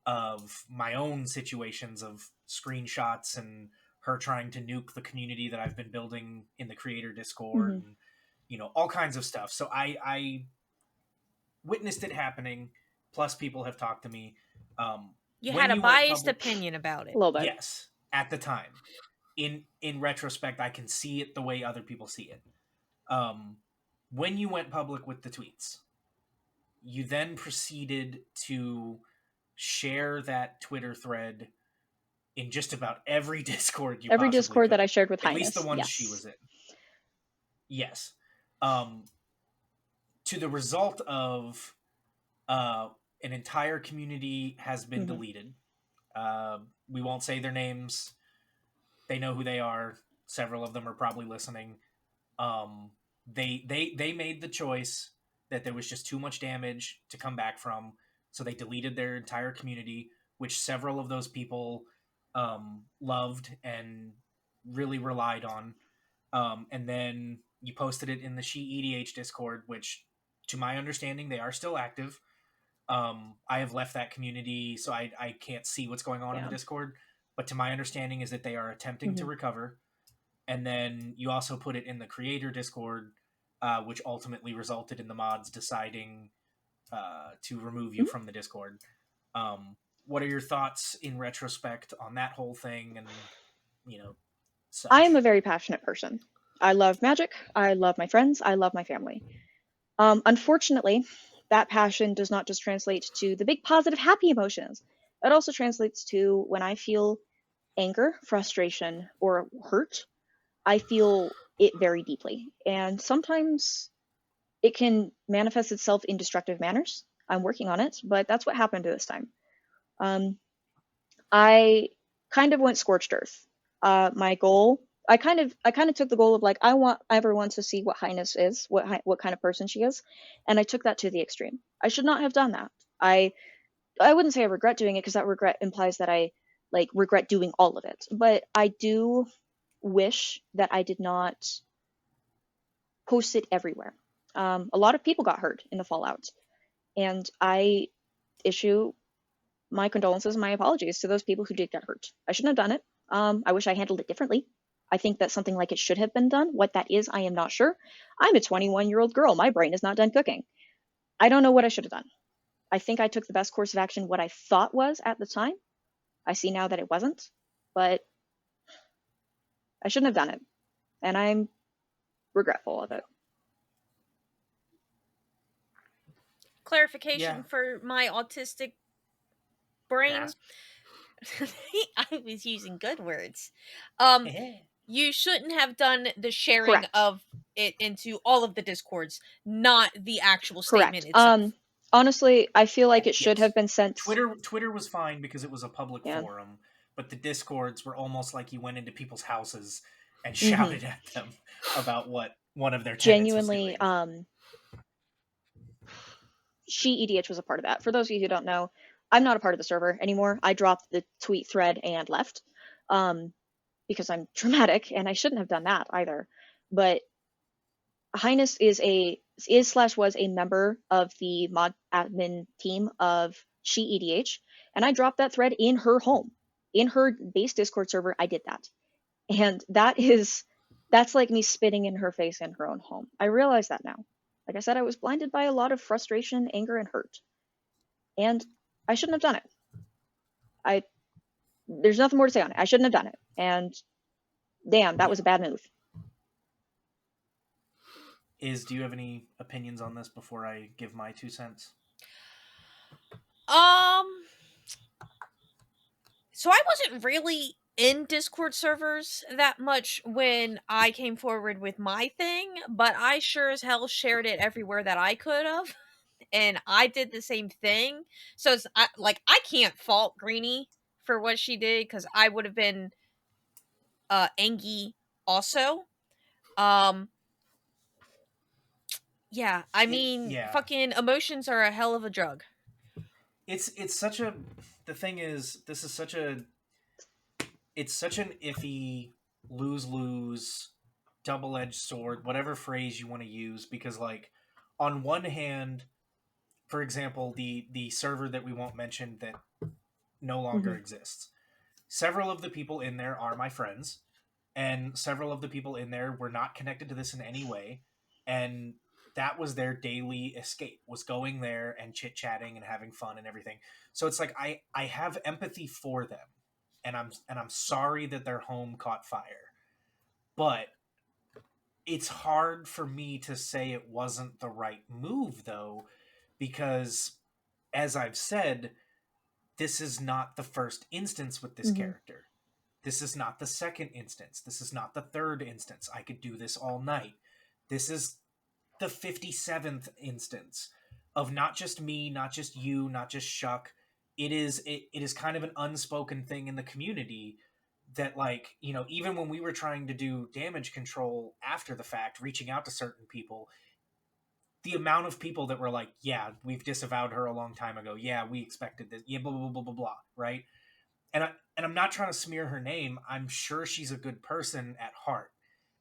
of my own situations of screenshots and her trying to nuke the community that I've been building in the creator Discord and, all kinds of stuff. So I witnessed it happening. Plus people have talked to me. You had a biased opinion about it. A little bit. Yes, at the time. In retrospect, I can see it the way other people see it. When you went public with the tweets, you then proceeded to share that Twitter thread in just about every Discord every Discord could. that I shared with Highness. At least the ones she was in. Yes. To the result of an entire community has been deleted. We won't say their names. They know who they are. Several of them are probably listening. They made the choice that there was just too much damage to come back from, so they deleted their entire community, which several of those people loved and really relied on. And then you posted it in the She EDH Discord, which, to my understanding, they are still active. I have left that community, so I can't see what's going on in the Discord. But to my understanding is that they are attempting to recover. And then you also put it in the creator Discord, which ultimately resulted in the mods deciding to remove you from the Discord. What are your thoughts in retrospect on that whole thing? And, such? I am a very passionate person. I love Magic. I love my friends. I love my family. Unfortunately, that passion does not just translate to the big positive happy emotions. It also translates to when I feel anger, frustration, or hurt, I feel it very deeply. And sometimes it can manifest itself in destructive manners. I'm working on it, but that's what happened this time. I kind of went scorched earth. My goal, I kind of took the goal of like, I want everyone to see what Highness is, what kind of person she is, and I took that to the extreme. I should not have done that. I wouldn't say I regret doing it because that regret implies that I regret doing all of it. But I do wish that I did not post it everywhere. A lot of people got hurt in the fallout, and I issue my condolences and my apologies to those people who did get hurt. I shouldn't have done it. I wish I handled it differently. I think that something like it should have been done. What that is, I am not sure. I'm a 21-year-old girl. My brain is not done cooking. I don't know what I should have done. I think I took the best course of action, what I thought was at the time. I see now that it wasn't, but I shouldn't have done it. And I'm regretful of it. Clarification for my autistic brain. I was using good words. You shouldn't have done the sharing Correct. of it into all of the Discords, not the actual statement itself. Honestly, I feel like it should have been sent. Twitter was fine because it was a public forum, but the Discords were almost like you went into people's houses and Mm-hmm. shouted at them about what one of their tenants was Genuinely, doing. She EDH was a part of that. For those of you who don't know, I'm not a part of the server anymore. I dropped the tweet thread and left, because I'm dramatic and I shouldn't have done that either. But Highness was a member of the mod admin team of She EDH, and I dropped that thread in her home, in her base Discord server. I did that, and that's like me spitting in her face in her own home. I realize that now. Like I said, I was blinded by a lot of frustration, anger, and hurt, and I shouldn't have done it. There's nothing more to say on it. I shouldn't have done it, and damn, that was a bad move. Do you have any opinions on this before I give my 2 cents? So I wasn't really in Discord servers that much when I came forward with my thing, but I sure as hell shared it everywhere that I could have, and I did the same thing. So I can't fault Greenie for what she did, because I would have been angry also. Yeah, I mean, fucking emotions are a hell of a drug. It's such a the thing is, this is such a it's such an iffy lose-lose double-edged sword, whatever phrase you want to use, because like on one hand, for example, the server that we won't mention that no longer exists, several of the people in there are my friends, and several of the people in there were not connected to this in any way, and that was their daily escape, was going there and chit-chatting and having fun and everything. So it's like I have empathy for them, and I'm sorry that their home caught fire, but it's hard for me to say it wasn't the right move, though, because as I've said, this is not the first instance with this character. This is not the second instance. This is not the third instance. I could do this all night. This is the 57th instance of not just me, not just you, not just Shuck. It is kind of an unspoken thing in the community that, like, you know, even when we were trying to do damage control after the fact, reaching out to certain people, the amount of people that were like, yeah, we've disavowed her a long time ago. Yeah, we expected this. Yeah, blah, blah, blah, blah, blah, right? And I'm not trying to smear her name. I'm sure she's a good person at heart.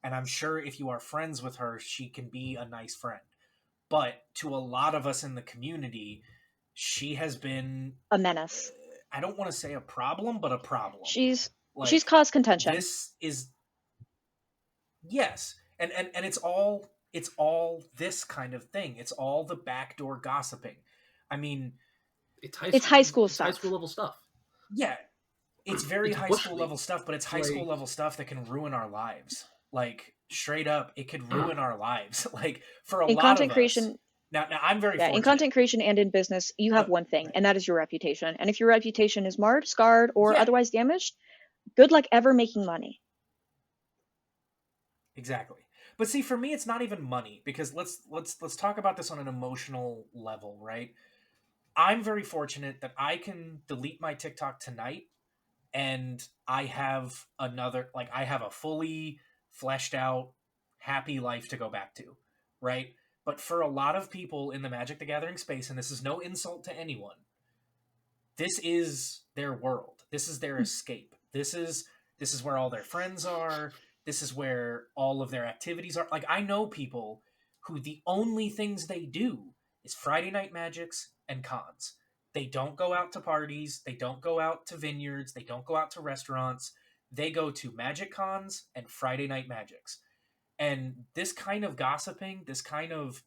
And I'm sure if you are friends with her, she can be a nice friend. But to a lot of us in the community, she has been a menace. I don't want to say a problem, but a problem. She's caused contention. This is yes. And it's all this kind of thing. It's all the backdoor gossiping. I mean, it's high school stuff. High school level stuff. Yeah. It's very high school level stuff, but it's high school level stuff that can ruin our lives. Like, straight up, it could ruin our lives. Like, for a lot content of creation, us. Now I'm very fortunate. In content creation and in business, you have one thing, and that is your reputation. And if your reputation is marred, scarred, or otherwise damaged, good luck ever making money. Exactly. But see, for me, it's not even money, because let's talk about this on an emotional level, right? I'm very fortunate that I can delete my TikTok tonight, and I have I have a fully fleshed out, happy life to go back to, right? But for a lot of people in the Magic the Gathering space, and this is no insult to anyone, this is their world. This is their escape. This is where all their friends are. This is where all of their activities are. Like, I know people who the only things they do is Friday night magics and cons. They don't go out to parties. They don't go out to vineyards. They don't go out to restaurants. They go to magic cons and Friday night magics. And this kind of gossiping, this kind of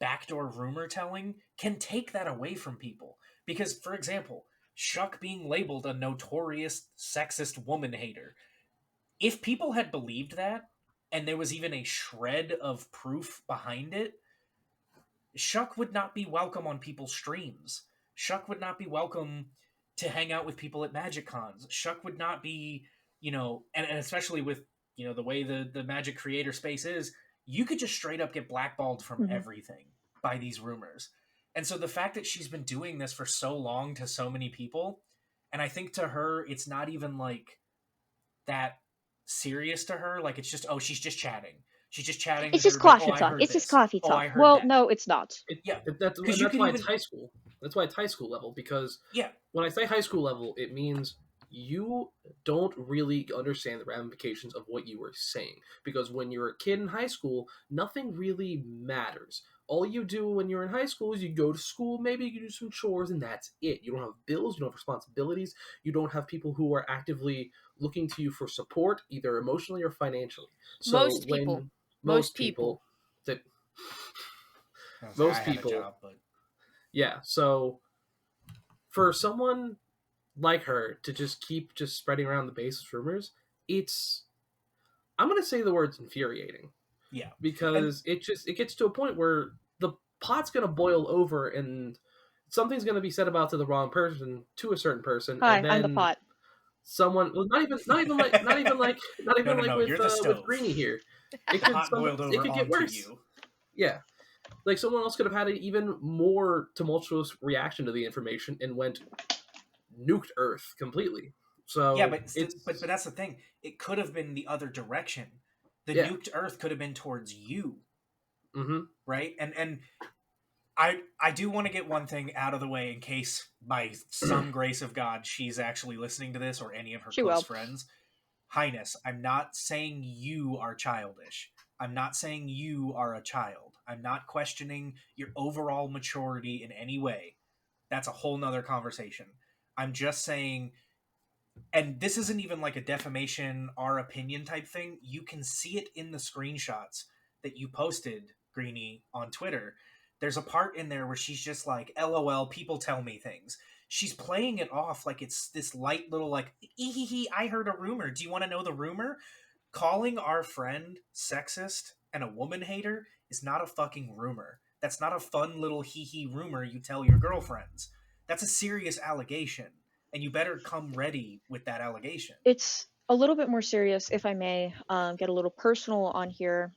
backdoor rumor telling can take that away from people. Because, for example, Shuck being labeled a notorious sexist woman hater, if people had believed that, and there was even a shred of proof behind it, Shuck would not be welcome on people's streams. Shuck would not be welcome to hang out with people at Magic Cons. Shuck would not be, and especially with, the way the Magic creator space is, you could just straight up get blackballed from everything by these rumors. And so the fact that she's been doing this for so long to so many people, and I think to her, it's not even like that serious to her. Like it's just, oh, she's just chatting. She's just chatting It's with just everybody. Oh, coffee I talk. heard It's just this. coffee Oh, talk. I heard Well, that. no, it's not. Yeah, That's because you that's can why even it's high school. That's why it's high school level, because yeah. when I say high school level, it means you don't really understand the ramifications of what you were saying. Because when you're a kid in high school, nothing really matters. All you do when you're in high school is you go to school, maybe you do some chores, and that's it. You don't have bills, you don't have responsibilities, you don't have people who are actively looking to you for support, either emotionally or financially. So Most people. when Most people. that I was like, I most had a people, job, but yeah. So for someone like her to just keep just spreading around the baseless rumors, it's, I'm gonna say the words infuriating, yeah. And because it gets to a point where the pot's gonna boil over and something's gonna be said about to the wrong person, to a certain person, Hi, and I'm the then pot. someone, well, not no, even no, like no. You're the with stove. Greenie here. It The could pot boiled it over could get onto worse. you. Yeah, like someone else could have had an even more tumultuous reaction to the information and went nuked Earth completely. Yeah, So but it's that's the thing. It could have been the other direction. The yeah. nuked Earth could have been towards you, Mm-hmm. right? And I do want to get one thing out of the way in case by some grace of God she's actually listening to this or any of her She close will. friends. Highness, I'm not saying you are childish. I'm not saying you are a child. I'm not questioning your overall maturity in any way. That's a whole nother conversation. I'm just saying, and this isn't even like a defamation, our opinion type thing. You can see it in the screenshots that you posted, Greenie, on Twitter. There's a part in there where she's just like, LOL, people tell me things. She's playing it off like it's this light little, like, I heard a rumor. Do you want to know the rumor? Calling our friend sexist and a woman hater is not a fucking rumor. That's not a fun little rumor you tell your girlfriends. That's a serious allegation, and you better come ready with that allegation. It's a little bit more serious, if I may get a little personal on here.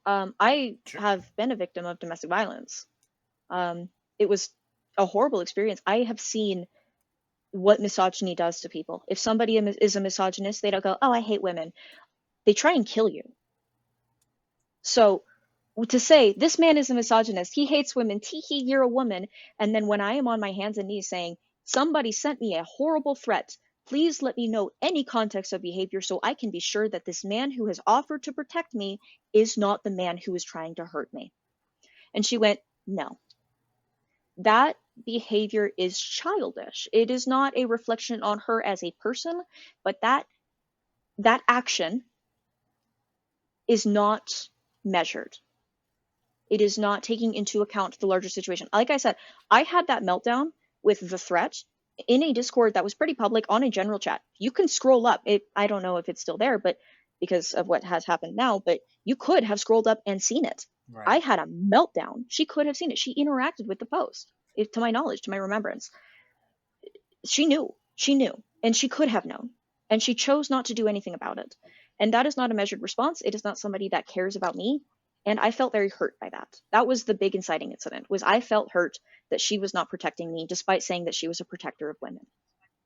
I Sure. have been a victim of domestic violence. It was a horrible experience. I have seen what misogyny does to people. If somebody is a misogynist, they don't go, "Oh, I hate women." They try and kill you. So to say this man is a misogynist, he hates women, tee you're a woman, and then when I am on my hands and knees saying somebody sent me a horrible threat, please let me know any context of behavior so I can be sure that this man who has offered to protect me is not the man who is trying to hurt me. And she went, no, that behavior is childish. It is not a reflection on her as a person, but that action is not measured. It is not taking into account the larger situation. Like I said, I had that meltdown with the threat in a Discord that was pretty public on a general chat. You can scroll up. I don't know if it's still there, but because of what has happened now, but you could have scrolled up and seen it. Right. I had a meltdown. She could have seen it. She interacted with the post, to my knowledge, to my remembrance. She knew, and she could have known, and she chose not to do anything about it. And that is not a measured response. It is not somebody that cares about me. And I felt very hurt by that. That was the big inciting incident, was I felt hurt that she was not protecting me despite saying that she was a protector of women.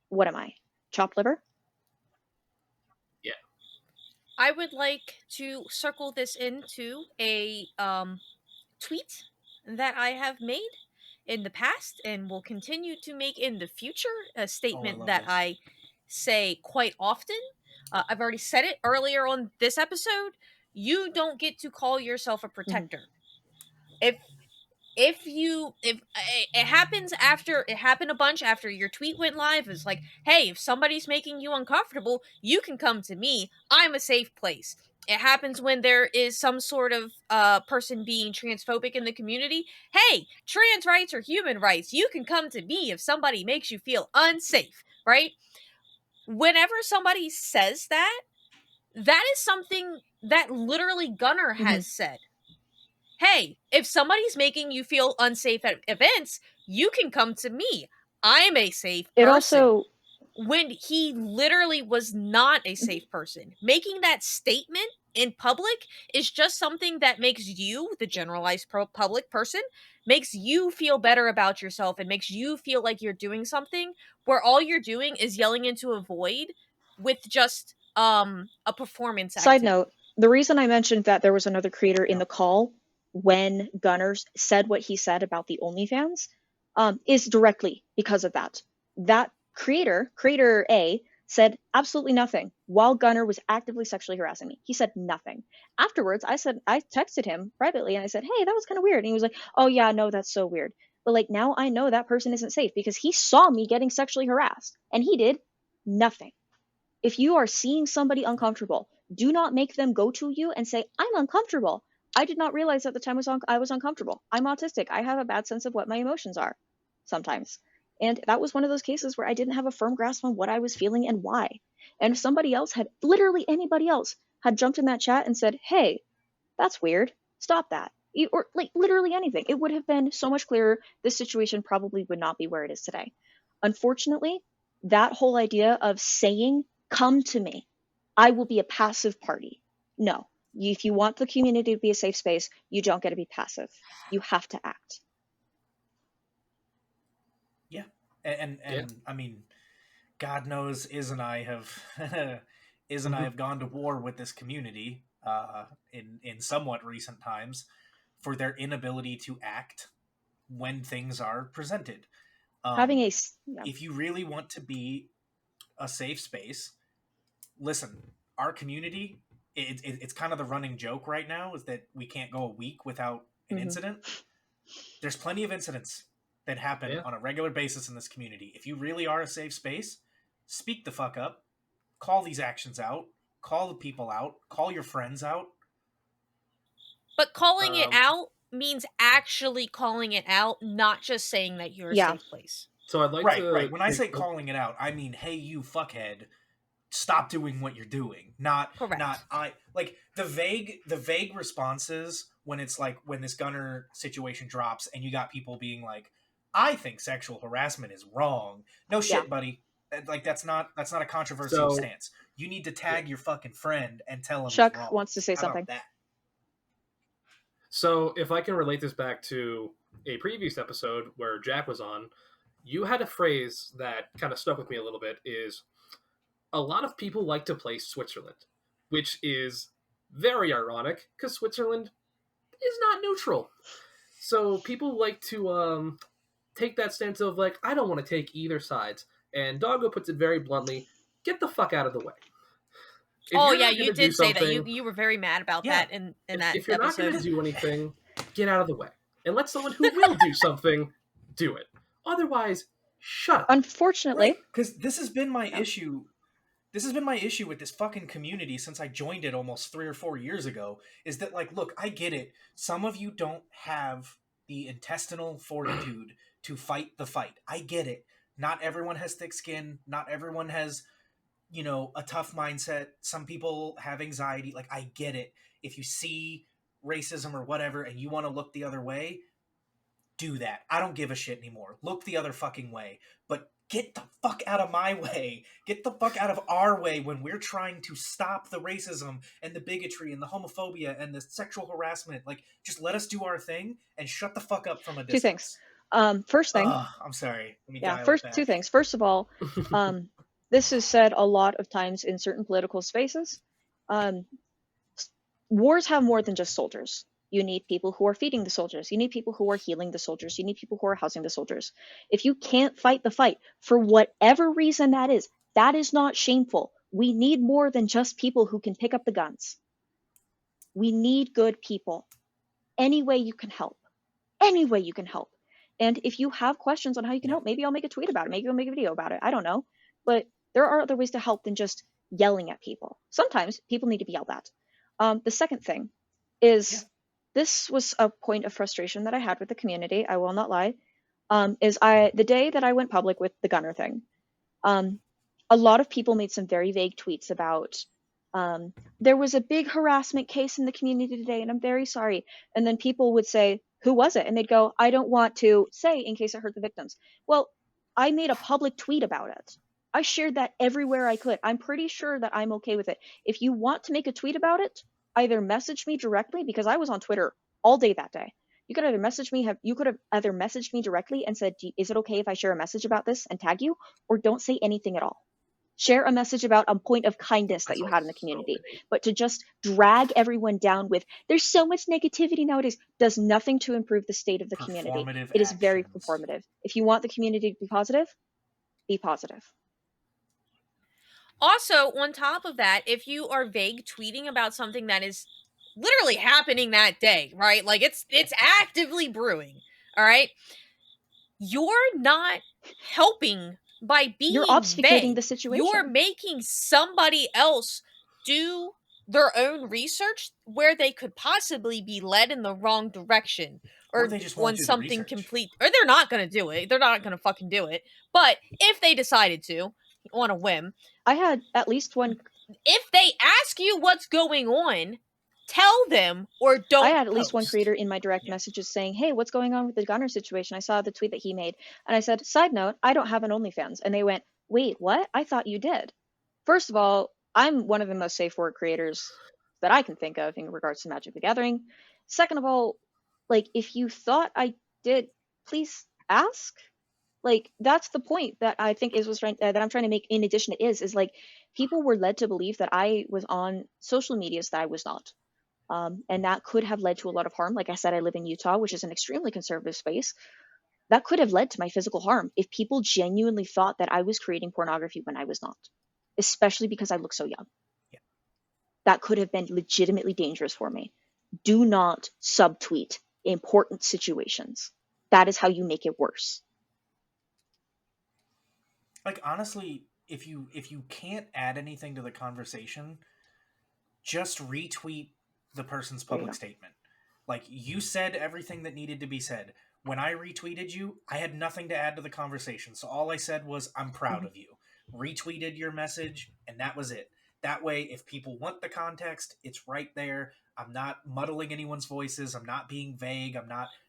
What am I? Chopped liver? Yeah. I would like to circle this into a tweet that I have made in the past and will continue to make in the future. A statement love that this. I say quite often. I've already said it earlier on this episode. You don't get to call yourself a protector. If it happens after, it happened a bunch after your tweet went live, it's like, hey, if somebody's making you uncomfortable, you can come to me. I'm a safe place. It happens when there is some sort of person being transphobic in the community. Hey, trans rights or human rights, you can come to me if somebody makes you feel unsafe, right? Whenever somebody says that, that is something that literally Gunner has said. Hey, if somebody's making you feel unsafe at events, you can come to me. I'm a safe person. It also, when he literally was not a safe person, making that statement in public is just something that makes you, the generalized public person, makes you feel better about yourself and makes you feel like you're doing something where all you're doing is yelling into a void with just a performance Side activity. note, the reason I mentioned that there was another creator in the call when Gunner said what he said about the OnlyFans is directly because of that. That creator A, said absolutely nothing while Gunner was actively sexually harassing me. He said nothing. Afterwards, I texted him privately and I said, hey, that was kind of weird. And he was like, oh yeah, no, that's so weird. But like, now I know that person isn't safe because he saw me getting sexually harassed and he did nothing. If you are seeing somebody uncomfortable, do not make them go to you and say, I'm uncomfortable. I did not realize at the time I was uncomfortable. I'm autistic. I have a bad sense of what my emotions are sometimes. And that was one of those cases where I didn't have a firm grasp on what I was feeling and why. And if somebody else had, literally anybody else, had jumped in that chat and said, hey, that's weird, stop that. Or like literally anything, it would have been so much clearer. This situation probably would not be where it is today. Unfortunately, that whole idea of saying, come to me, I will be a passive party. No, if you want the community to be a safe space, you don't get to be passive. You have to act. Yeah, and I mean, God knows Iz and I have gone to war with this community in somewhat recent times for their inability to act when things are presented. Having a If you really want to be a safe space, listen, our community, it's kind of the running joke right now is that we can't go a week without an incident. There's plenty of incidents that happen on a regular basis in this community. If you really are a safe space, speak the fuck up, call these actions out, call the people out, call your friends out. But calling it out means actually calling it out, not just saying that you're a safe place. So I'd like to... Right. When I say calling it out, I mean, hey, you fuckhead, stop doing what you're doing. Not I like the vague responses when it's like when this Gunner situation drops and you got people being like, I think sexual harassment is wrong. No shit, buddy. Like that's not a controversial stance. You need to tag your fucking friend and tell him Chuck he's wrong. wants to say How something. about that? So if I can relate this back to a previous episode where Jack was on, you had a phrase that kind of stuck with me a little bit is, a lot of people like to play Switzerland, which is very ironic because Switzerland is not neutral. So people like to take that stance of like, I don't want to take either sides. And Doggo puts it very bluntly, get the fuck out of the way. You did say that. You were very mad about that in that episode. If you're not going to do anything, get out of the way. And let someone who will do something do it. Otherwise, shut up. Unfortunately. Because this has been my issue. This has been my issue with this fucking community since I joined it almost 3 or 4 years ago, is that, like, look, I get it. Some of you don't have the intestinal fortitude to fight the fight. I get it. Not everyone has thick skin. Not everyone has, a tough mindset. Some people have anxiety. Like, I get it. If you see racism or whatever and you want to look the other way, do that. I don't give a shit anymore. Look the other fucking way. But get the fuck out of my way. Get the fuck out of our way when we're trying to stop the racism and the bigotry and the homophobia and the sexual harassment. Like, just let us do our thing and shut the fuck up from a distance. 2 things. First thing. I'm sorry. Let me first 2 things. First of all, this is said a lot of times in certain political spaces. Wars have more than just soldiers. You need people who are feeding the soldiers. You need people who are healing the soldiers. You need people who are housing the soldiers. If you can't fight the fight, for whatever reason that is not shameful. We need more than just people who can pick up the guns. We need good people. Any way you can help. Any way you can help. And if you have questions on how you can help, maybe I'll make a tweet about it. Maybe I'll make a video about it. I don't know. But there are other ways to help than just yelling at people. Sometimes people need to be yelled at. The second thing is... This was a point of frustration that I had with the community, I will not lie, the day that I went public with the Gunner thing, a lot of people made some very vague tweets about, there was a big harassment case in the community today, and I'm very sorry. And then people would say, who was it? And they'd go, I don't want to say in case it hurt the victims. Well, I made a public tweet about it. I shared that everywhere I could. I'm pretty sure that I'm okay with it. If you want to make a tweet about it, either message me directly, because I was on Twitter all day that day. You could either message me, you could have either messaged me directly and said, is it okay if I share a message about this and tag you, or don't say anything at all. Share a message about a point of kindness that you had in the community. But to just drag everyone down with, there's so much negativity nowadays, does nothing to improve the state of the community. Performative It is very actions. performative. If you want the community to be positive, be positive. Also, on top of that, if you are vague tweeting about something that is literally happening that day, right? Like it's actively brewing, all right? You're not helping by being You're obfuscating vague. the situation. You're making somebody else do their own research where they could possibly be led in the wrong direction, Or they just won't on do the something research. complete, or they're not going to do it. They're not going to fucking do it. But if they decided to, on a whim, I had at least one. if they ask you what's going on, tell them or don't. I had at least one post. creator in my direct messages saying, hey, what's going on with the Gunner situation? I saw the tweet that he made. And I said, side note, I don't have an OnlyFans. And they went, wait, what? I thought you did. First of all, I'm one of the most safe word creators that I can think of in regards to Magic the Gathering. Second of all, like, if you thought I did, please ask. Like, that's the point that I think that I'm trying to make. In addition to is like, people were led to believe that I was on social medias that I was not. And that could have led to a lot of harm. Like I said, I live in Utah, which is an extremely conservative space. That could have led to my physical harm if people genuinely thought that I was creating pornography when I was not, especially because I look so young. Yeah. That could have been legitimately dangerous for me. Do not subtweet important situations. That is how you make it worse. Like, honestly, if you can't add anything to the conversation, just retweet the person's public statement. Like, you said everything that needed to be said. When I retweeted you, I had nothing to add to the conversation. So all I said was, I'm proud of you. Retweeted your message, and that was it. That way, if people want the context, it's right there. I'm not muddling anyone's voices. I'm not being vague.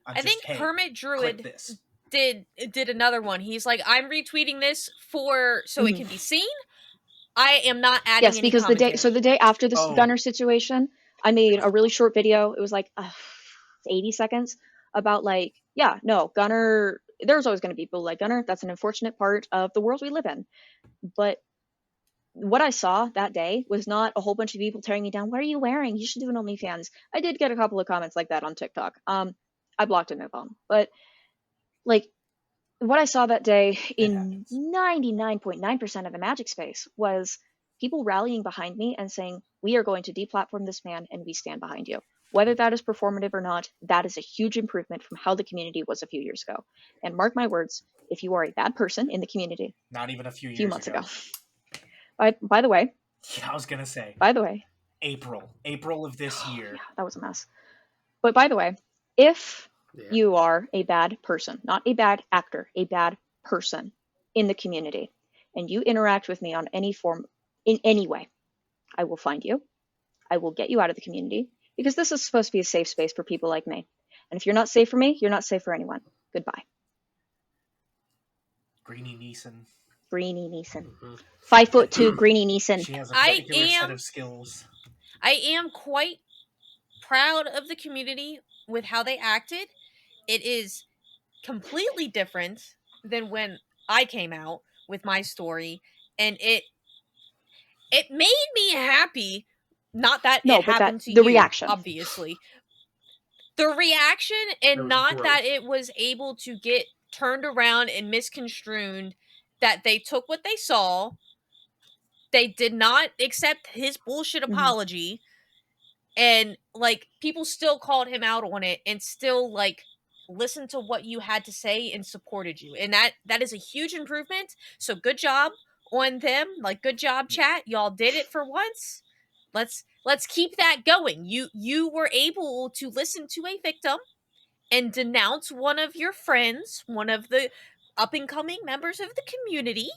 I think hey, Hermit Druid this. did another one. He's like, I'm retweeting this so it can be seen. I am not adding any because commentary. the day after this Gunner situation, I made a really short video. It was like 80 seconds about like, yeah, no, Gunner, there's always going to be people like Gunner. That's an unfortunate part of the world we live in. But what I saw that day was not a whole bunch of people tearing me down. What are you wearing? You should do an OnlyFans. I did get a couple of comments like that on TikTok. I blocked and moved on. But like, what I saw that day in 99.9% of the Magic space was people rallying behind me and saying, we are going to deplatform this man and we stand behind you. Whether that is performative or not, that is a huge improvement from how the community was a few years ago. And mark my words, if you are a bad person in the community, not even a few months ago. By the way. Yeah, I was going to say. By the way. April of this year. Yeah, that was a mess. But by the way, if you are a bad person, not a bad actor, a bad person in the community, and you interact with me on any form, in any way, I will find you. I will get you out of the community, because this is supposed to be a safe space for people like me. And if you're not safe for me, you're not safe for anyone. Goodbye. Greenie Neeson. 5'2" Greenie Neeson. She has a particular set of skills. I am quite proud of the community with how they acted. It is completely different than when I came out with my story, and it made me happy. Not that it happened to you, reaction. Obviously. The reaction, and not that it was able to get turned around and misconstrued, that they took what they saw, they did not accept his bullshit apology, and like, people still called him out on it and still like listened to what you had to say and supported you, and that is a huge improvement. So good job on them. Like, good job, chat. Y'all did it for once. Let's keep that going. You were able to listen to a victim and denounce one of your friends, one of the up and coming members of the community.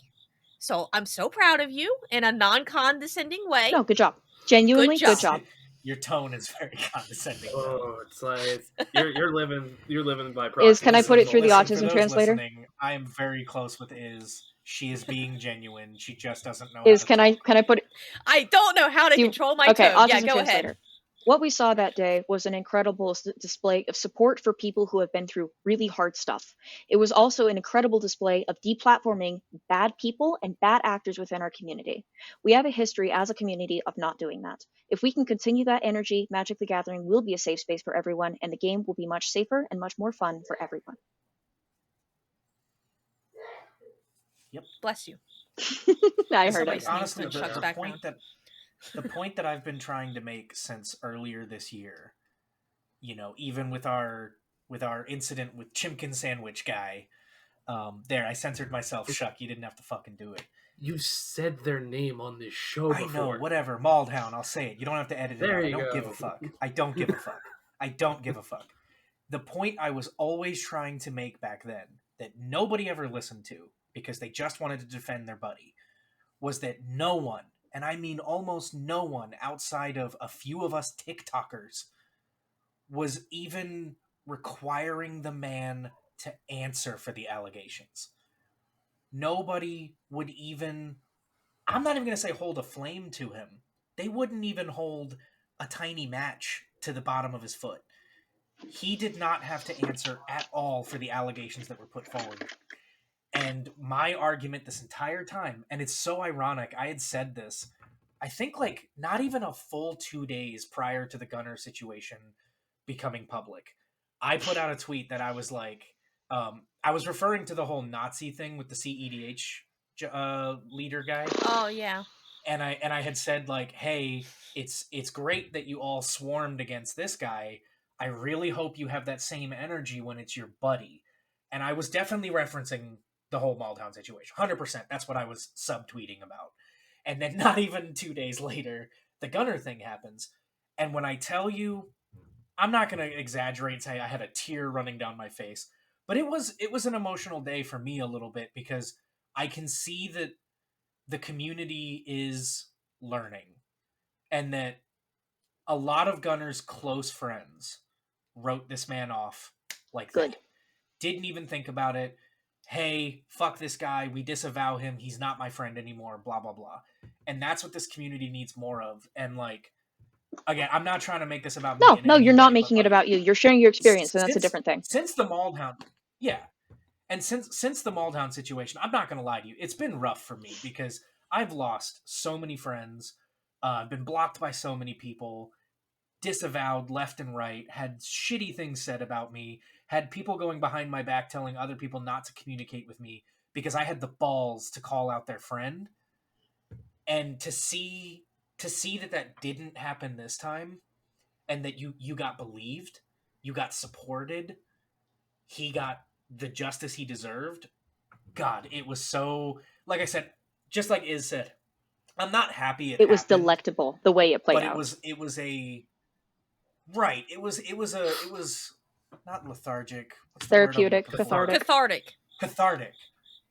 So I'm so proud of you in a non-condescending way. No, good job. Genuinely, good job. Your tone is very condescending. Oh, it's like you're living by proxy. Can I put it through the autism translator? I am very close with Iz. She is being genuine. She just doesn't know. Can I put it? I don't know how to control my tone. Yeah, go ahead. What we saw that day was an incredible display of support for people who have been through really hard stuff. It was also an incredible display of deplatforming bad people and bad actors within our community. We have a history as a community of not doing that. If we can continue that energy, Magic the Gathering will be a safe space for everyone, and the game will be much safer and much more fun for everyone. Bless you. I heard Somebody it. sneezed Honestly, in Chuck's background. the point that I've been trying to make since earlier this year, you know, even with our incident with Chimkin Sandwich guy, there I censored myself. Shuck, you didn't have to fucking do it. You said their name on this show I before. know, whatever. Maulhound, I'll say it. You don't have to edit it There out. I you don't go. give a fuck. I don't give a fuck. I don't give a fuck. The point I was always trying to make back then, that nobody ever listened to because they just wanted to defend their buddy, was that no one, and I mean almost no one outside of a few of us TikTokers, was even requiring the man to answer for the allegations. Nobody would even, I'm not even going to say hold a flame to him. They wouldn't even hold a tiny match to the bottom of his foot. He did not have to answer at all for the allegations that were put forward. And my argument this entire time, and it's so ironic, I had said this, I think like not even a full 2 days prior to the Gunner situation becoming public, I put out a tweet that I was like, I was referring to the whole Nazi thing with the CEDH leader guy. Oh yeah. And I had said like, hey, it's great that you all swarmed against this guy. I really hope you have that same energy when it's your buddy. And I was definitely referencing the whole Maultown situation. 100%. That's what I was subtweeting about. And then not even 2 days later, the Gunner thing happens. And when I tell you, I'm not going to exaggerate and say I had a tear running down my face, but it was an emotional day for me a little bit because I can see that the community is learning and that a lot of Gunner's close friends wrote this man off like Good. that. Didn't even think about it. Hey, fuck this guy. We disavow him. He's not my friend anymore. Blah, blah, blah. And that's what this community needs more of. And like, again, I'm not trying to make this about me. No, you're not way, making but, it about you. You're sharing your experience, and that's a different thing. Since the Maulhound, yeah. And since the Maulhound situation, I'm not going to lie to you. It's been rough for me because I've lost so many friends, been blocked by so many people, disavowed left and right, had shitty things said about me, had people going behind my back telling other people not to communicate with me because I had the balls to call out their friend. And to see that didn't happen this time, and that you got believed, you got supported, he got the justice he deserved. God, it was so, like I said, just like Iz said, I'm not happy it was happened, delectable the way it played but out. it was a right. It was not lethargic. What's the word I'm Therapeutic, looking for? cathartic. Cathartic.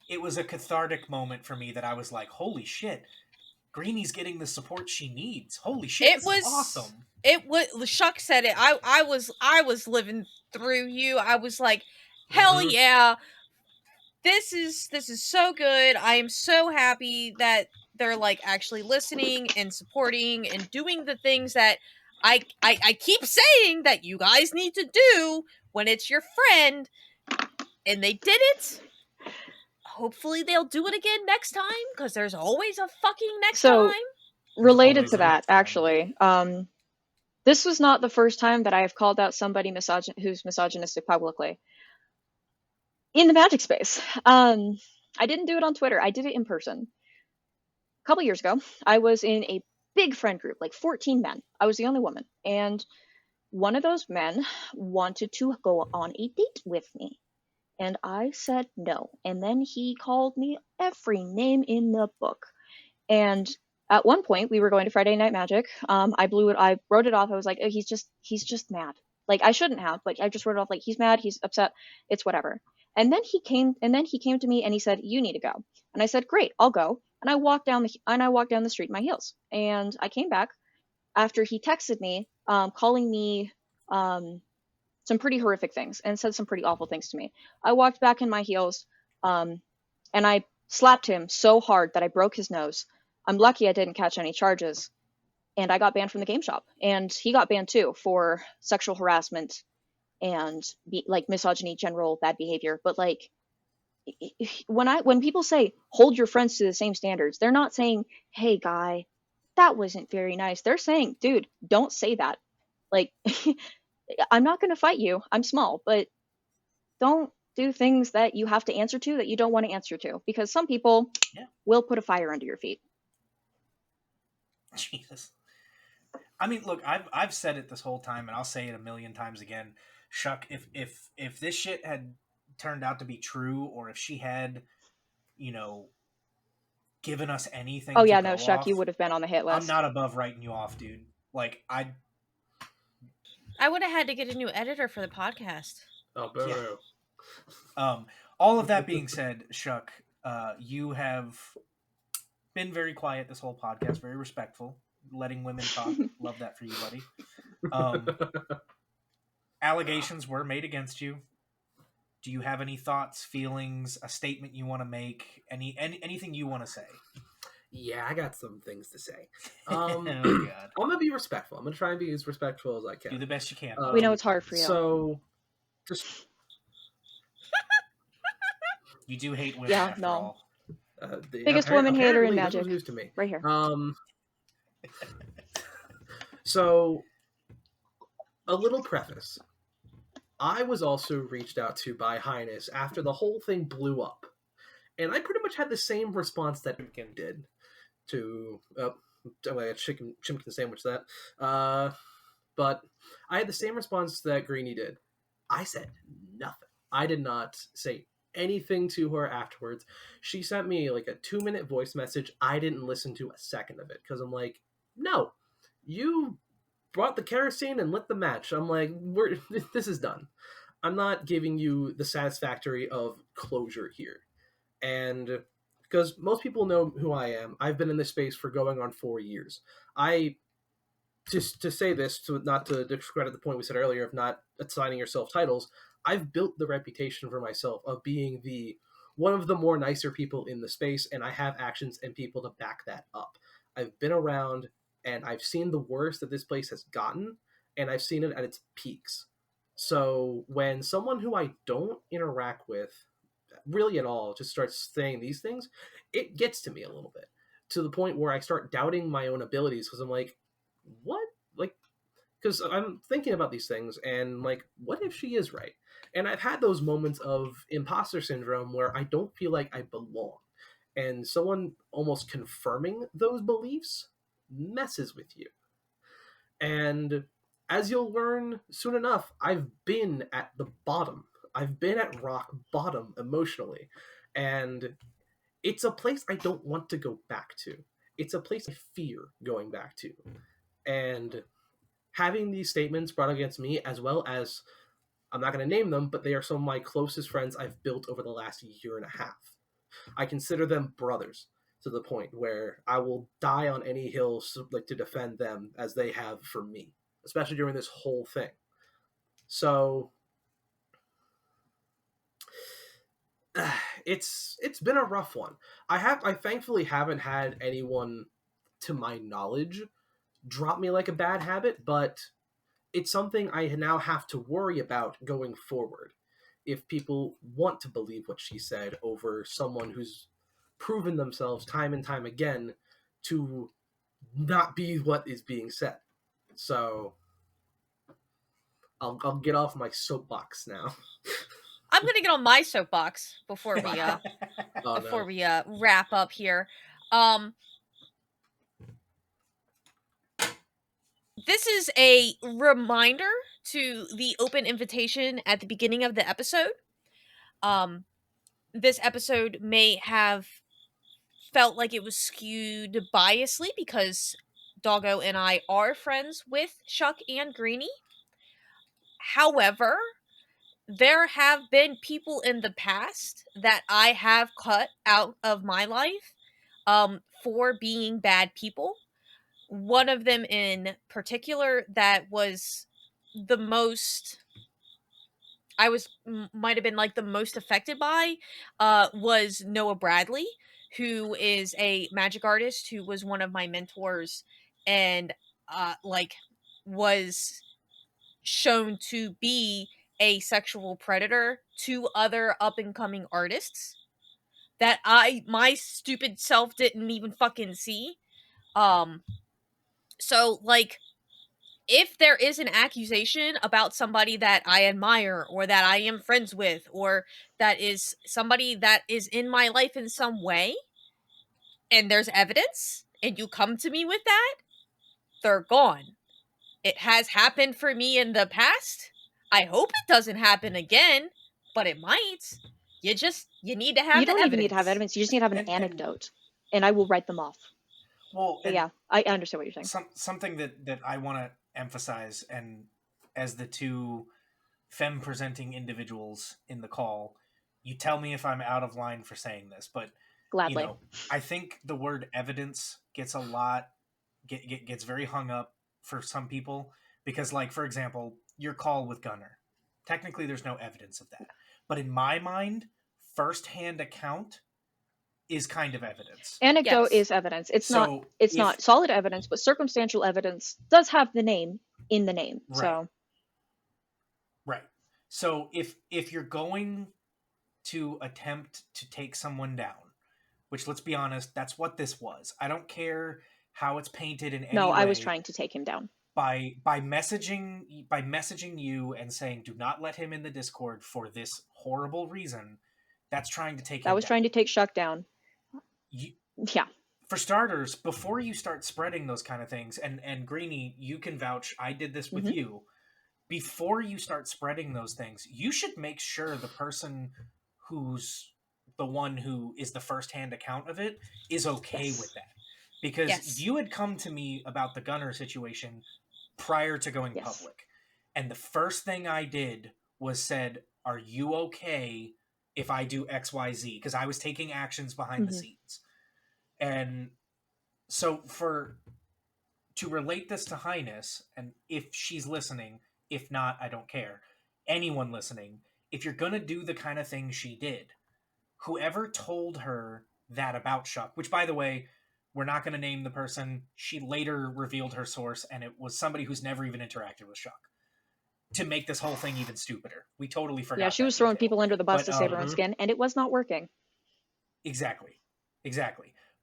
It was a cathartic moment for me that I was like, holy shit, Greenie's getting the support she needs. Holy shit, this is awesome. It was. Shuck said it. I was living through you. I was like, hell yeah, this is so good. I am so happy that they're like actually listening and supporting and doing the things that I keep saying that you guys need to do when it's your friend, and they did it. Hopefully they'll do it again next time, because there's always a fucking next time. Related to that, actually, this was not the first time that I have called out somebody who's misogynistic publicly in the Magic space. I didn't do it on Twitter. I did it in person. A couple years ago, I was in a big friend group, like 14 men. I was the only woman. And one of those men wanted to go on a date with me. And I said no. And then he called me every name in the book. And at one point, we were going to Friday Night Magic. I wrote it off. I was like, oh, he's just mad. Like, I shouldn't have, but I just wrote it off like, he's mad, he's upset, it's whatever. And then he came to me and he said, you need to go. And I said, great, I'll go. And I walked down the street in my heels. And I came back after he texted me, calling me some pretty horrific things and said some pretty awful things to me. I walked back in my heels, and I slapped him so hard that I broke his nose. I'm lucky I didn't catch any charges. and I got banned from the game shop, and he got banned too for sexual harassment and like misogyny, general bad behavior. But like, when people say hold your friends to the same standards, they're not saying, hey guy, that wasn't very nice. They're saying, dude, don't say that. Like, I'm not going to fight you. I'm small, but don't do things that you have to answer to that you don't want to answer to, because some people will put a fire under your feet. Jesus. I mean, look, I've said it this whole time, and I'll say it a million times again. Shuck, if this shit had turned out to be true, or if she had, you know, given us anything, Oh to yeah, go no, Shuck, off, you would have been on the hit I'm list. not above writing you off, dude. Like I would have had to get a new editor for the podcast. Oh, boo. All of that being said, Shuck, you have been very quiet this whole podcast, very respectful, letting women talk. Love that for you, buddy. Allegations were made against you. Do you have any thoughts, feelings, a statement you want to make, anything you want to say? Yeah, I got some things to say. Oh, God. I'm gonna be respectful. I'm gonna try and be as respectful as I can. Do the best you can. We know it's hard for you. So, just you do hate women. Yeah, after no. all. Biggest woman hater in Magic. This was news to me. Right here. So, a little preface. I was also reached out to by Highness after the whole thing blew up. And I pretty much had the same response that Chimkin did to... Chimkin sandwich that. But I had the same response that Greenie did. I said nothing. I did not say anything to her afterwards. She sent me like a 2-minute voice message. I didn't listen to a second of it because I'm like, no, you brought the kerosene and lit the match. I'm like, this is done. I'm not giving you the satisfactory of closure here. And because most people know who I am, I've been in this space for going on 4 years. Just to say this, not to discredit the point we said earlier of not assigning yourself titles, I've built the reputation for myself of being one of the more nicer people in the space, and I have actions and people to back that up. I've been around, and I've seen the worst that this place has gotten, and I've seen it at its peaks. So when someone who I don't interact with really at all just starts saying these things, it gets to me a little bit, to the point where I start doubting my own abilities, because I'm like, what? Like, because I'm thinking about these things, and like, what if she is right? And I've had those moments of imposter syndrome where I don't feel like I belong, and someone almost confirming those beliefs messes with you. And as you'll learn soon enough, I've been at the bottom. I've been at rock bottom emotionally, and it's a place I don't want to go back to. It's a place I fear going back to. And having these statements brought against me, as well as, I'm not going to name them, but they are some of my closest friends I've built over the last year and a half. I consider them brothers, to the point where I will die on any hill to defend them as they have for me, especially during this whole thing. So it's been a rough one. I thankfully haven't had anyone, to my knowledge, drop me like a bad habit, but it's something I now have to worry about going forward. If people want to believe what she said over someone who's proven themselves time and time again to not be what is being said. So I'll get off my soapbox now. I'm gonna get on my soapbox before we wrap up here. This is a reminder to the open invitation at the beginning of the episode. This episode may have felt like it was skewed biasly because Doggo and I are friends with Shuck and Greenie. However, there have been people in the past that I have cut out of my life for being bad people. One of them in particular that was the most might have been like the most affected by was Noah Bradley, who is a magic artist who was one of my mentors and like was shown to be a sexual predator to other up and coming artists that my stupid self didn't even fucking see. So like if there is an accusation about somebody that I admire or that I am friends with or that is somebody that is in my life in some way and there's evidence and you come to me with that, they're gone. It has happened for me in the past. I hope it doesn't happen again, but it might. You need to have You the don't even need to have evidence. evidence. You just need to have an And anecdote, and I will write them off. well, But and yeah, I understand what you're saying. something that I want to emphasize, and as the two femme presenting individuals in the call, you tell me if I'm out of line for saying this, but Gladly. I think the word evidence gets gets very hung up for some people because, like, for example, your call with Gunner, technically there's no evidence of that, but in my mind, firsthand account is kind of evidence. Anecdote Yes. is evidence. It's So not solid evidence, but circumstantial evidence does have the name in the name. Right. So Right. So if you're going to attempt to take someone down, which, let's be honest, that's what this was. I don't care how it's painted in any no, way. I was trying to take him down. By messaging you and saying do not let him in the Discord for this horrible reason, that's trying to take him I was down. trying to take Shuck down. Yeah. For starters, before you start spreading those kind of things, and Greenie, you can vouch, I did this with you. Before you start spreading those things, you should make sure the person who's the one who is the first-hand account of it is okay with that. Because you had come to me about the Gunner situation prior to going public. And the first thing I did was said, are you okay if I do XYZ? Because I was taking actions behind the scenes. And so to relate this to Highness, and if she's listening, if not, I don't care. Anyone listening, if you're going to do the kind of thing she did, whoever told her that about Shuck, which, by the way, we're not going to name the person. She later revealed her source, and it was somebody who's never even interacted with Shuck. To make this whole thing even stupider. We totally forgot. Yeah, she was throwing people under the bus to save her own skin, and it was not working. Exactly.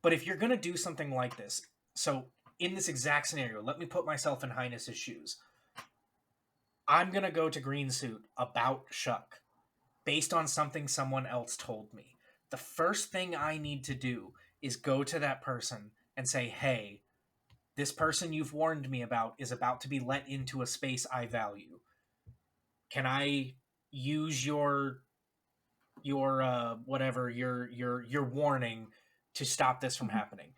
But if you're going to do something like this, so in this exact scenario, let me put myself in Highness's shoes. I'm going to go to GreenSuit about Shuck based on something someone else told me. The first thing I need to do is go to that person and say, hey, this person you've warned me about is about to be let into a space I value. Can I use your whatever your warning to stop this from happening?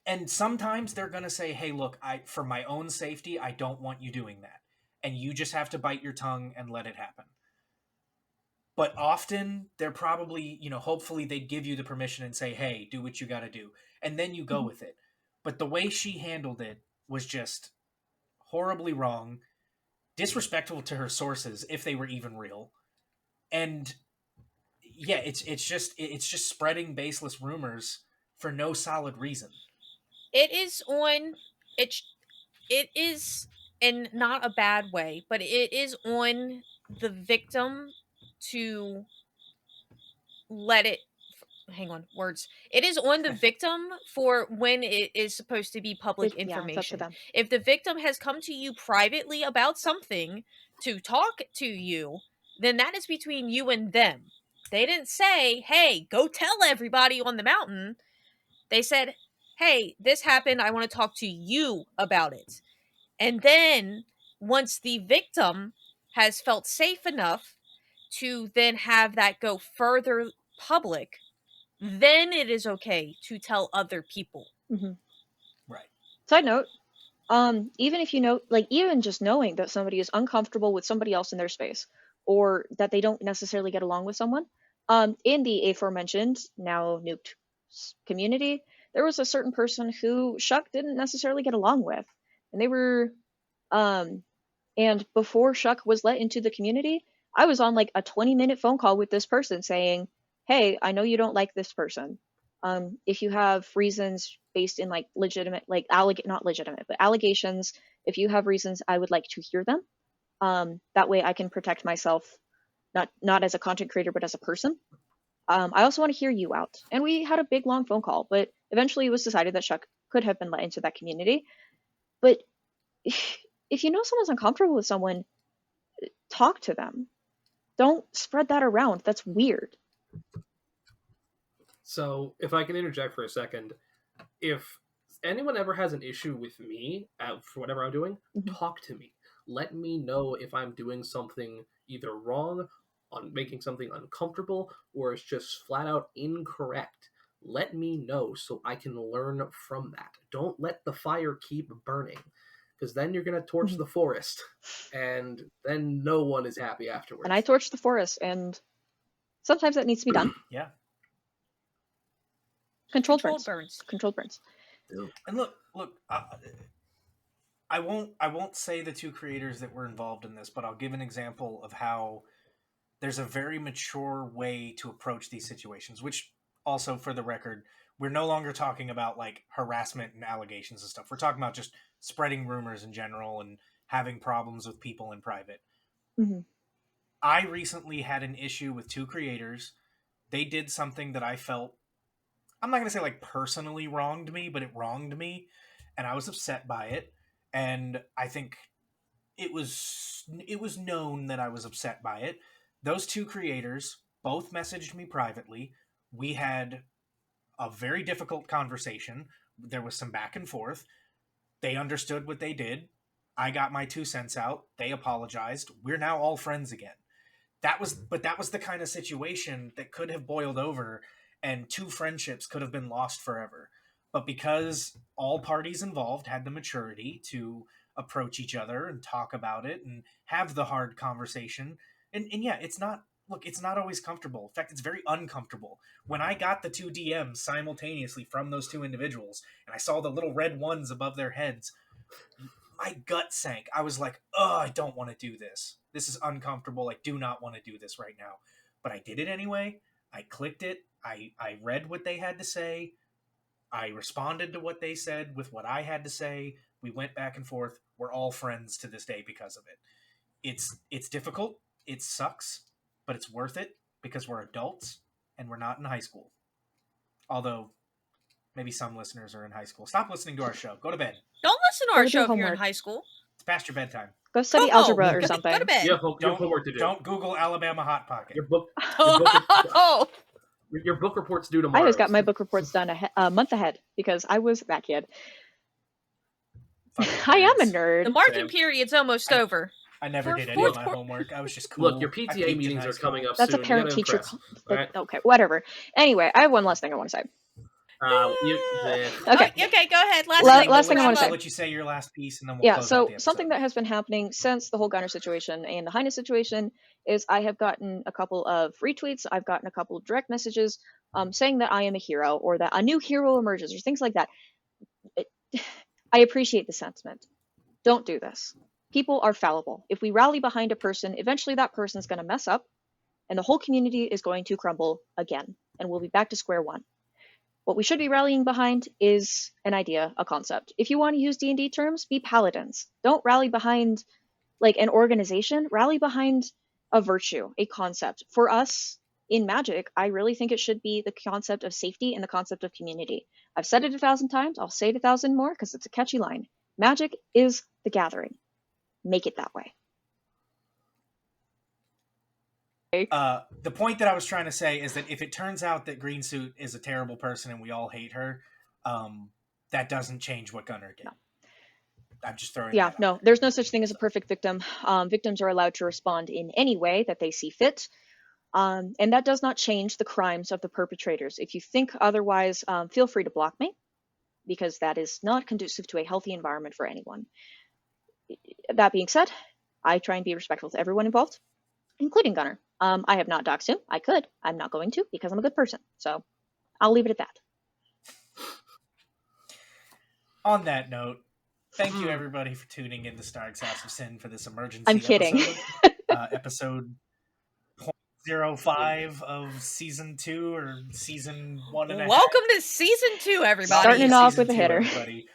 And sometimes they're going to say, hey, look, for my own safety, I don't want you doing that. And you just have to bite your tongue and let it happen. But often they're probably, hopefully they'd give you the permission and say, hey, do what you got to do. And then you go with it. But the way she handled it was just horribly wrong, disrespectful to her sources, if they were even real. And yeah, it's just spreading baseless rumors for no solid reason. It is in not a bad way, but it is on the victim to let it it is on the victim for when it is supposed to be public information. Yeah, it's up to them. If the victim has come to you privately about something to talk to you, then that is between you and them. They didn't say, hey, go tell everybody on the mountain. They said, hey, this happened, I want to talk to you about it. And then once the victim has felt safe enough to then have that go further public, then it is okay to tell other people. Right. Side note, even if you know, like, even just knowing that somebody is uncomfortable with somebody else in their space, or that they don't necessarily get along with someone, in the aforementioned, now nuked community, there was a certain person who Shuck didn't necessarily get along with. And they were, and before Shuck was let into the community, I was on like a 20-minute phone call with this person saying, hey, I know you don't like this person. If you have reasons based in like legitimate, like not legitimate, but allegations, if you have reasons, I would like to hear them. That way I can protect myself, not as a content creator, but as a person. I also want to hear you out. And we had a big, long phone call, but eventually it was decided that Shuck could have been let into that community. But if you know someone's uncomfortable with someone, talk to them. Don't spread that around. That's weird. So, if I can interject for a second, if anyone ever has an issue with me for whatever I'm doing, talk to me. Let me know if I'm doing something either wrong, on making something uncomfortable, or it's just flat out incorrect. Let me know so I can learn from that. Don't let the fire keep burning, because then you're going to torch the forest, and then no one is happy afterwards. And I torched the forest, and sometimes that needs to be done. Yeah. Controlled burns. Controlled burns. And look, I won't say the two creators that were involved in this, but I'll give an example of how there's a very mature way to approach these situations, which also, for the record, we're no longer talking about like harassment and allegations and stuff. We're talking about just spreading rumors in general and having problems with people in private. I recently had an issue with two creators. They did something that I felt, I'm not going to say like personally wronged me, but it wronged me, and I was upset by it. And I think it was known that I was upset by it. Those two creators both messaged me privately. We had a very difficult conversation. There was some back and forth. They understood what they did. I got my 2 cents out. They apologized. We're now all friends again. That was the kind of situation that could have boiled over and two friendships could have been lost forever. But because all parties involved had the maturity to approach each other and talk about it and have the hard conversation, and yeah, it's not always comfortable. In fact, it's very uncomfortable. When I got the 2 DMs simultaneously from those two individuals and I saw the little red ones above their heads, my gut sank. I was like, oh, I don't want to do this. This is uncomfortable. I do not want to do this right now. But I did it anyway. I clicked it. I read what they had to say. I responded to what they said with what I had to say. We went back and forth. We're all friends to this day because of it. It's difficult. It sucks, but it's worth it because we're adults and we're not in high school. Although maybe some listeners are in high school. Stop listening to our show. Go to bed. Don't listen to our show if you're in high school. It's past your bedtime. Go study algebra or something. Go to bed. You have homework to do. Don't Google Alabama Hot Pocket. Your book report's due tomorrow. I just got my book reports done a month ahead because I was that kid. I am a nerd. The marking period's almost over. I never did any of my homework. I was just cool. Look, your PTA meetings are coming up soon. That's a parent-teacher. Right? Okay, whatever. Anyway, I have one last thing I want to say. Okay, go ahead. Last thing I want to say. I'll let you say your last piece, and then we'll close out the episode. Something that has been happening since the whole Gunner situation and the Highness situation is I have gotten a couple of retweets. I've gotten a couple of direct messages saying that I am a hero or that a new hero emerges or things like that. I appreciate the sentiment. Don't do this. People are fallible. If we rally behind a person, eventually that person's going to mess up and the whole community is going to crumble again and we'll be back to square one. What we should be rallying behind is an idea, a concept. If you want to use D&D terms, be paladins. Don't rally behind like an organization. Rally behind a virtue, a concept. For us in Magic, I really think it should be the concept of safety and the concept of community. I've said it 1,000 times. I'll say it 1,000 more because it's a catchy line. Magic is the gathering. Make it that way. The point that I was trying to say is that if it turns out that GreenSuit is a terrible person and we all hate her, that doesn't change what Gunner did. No. I'm just throwing that out. There's no such thing as a perfect victim. Victims are allowed to respond in any way that they see fit. And that does not change the crimes of the perpetrators. If you think otherwise, feel free to block me because that is not conducive to a healthy environment for anyone. That being said, I try and be respectful to everyone involved, including Gunner. I have not doxed him. I could. I'm not going to because I'm a good person. So I'll leave it at that. On that note, thank you everybody for tuning in to Snarg's House of Sin for this emergency I'm kidding. episode. 0.05 of season 2 or season 1.5. Welcome to season 2, everybody. Starting it off with a Season 2, hitter. everybody.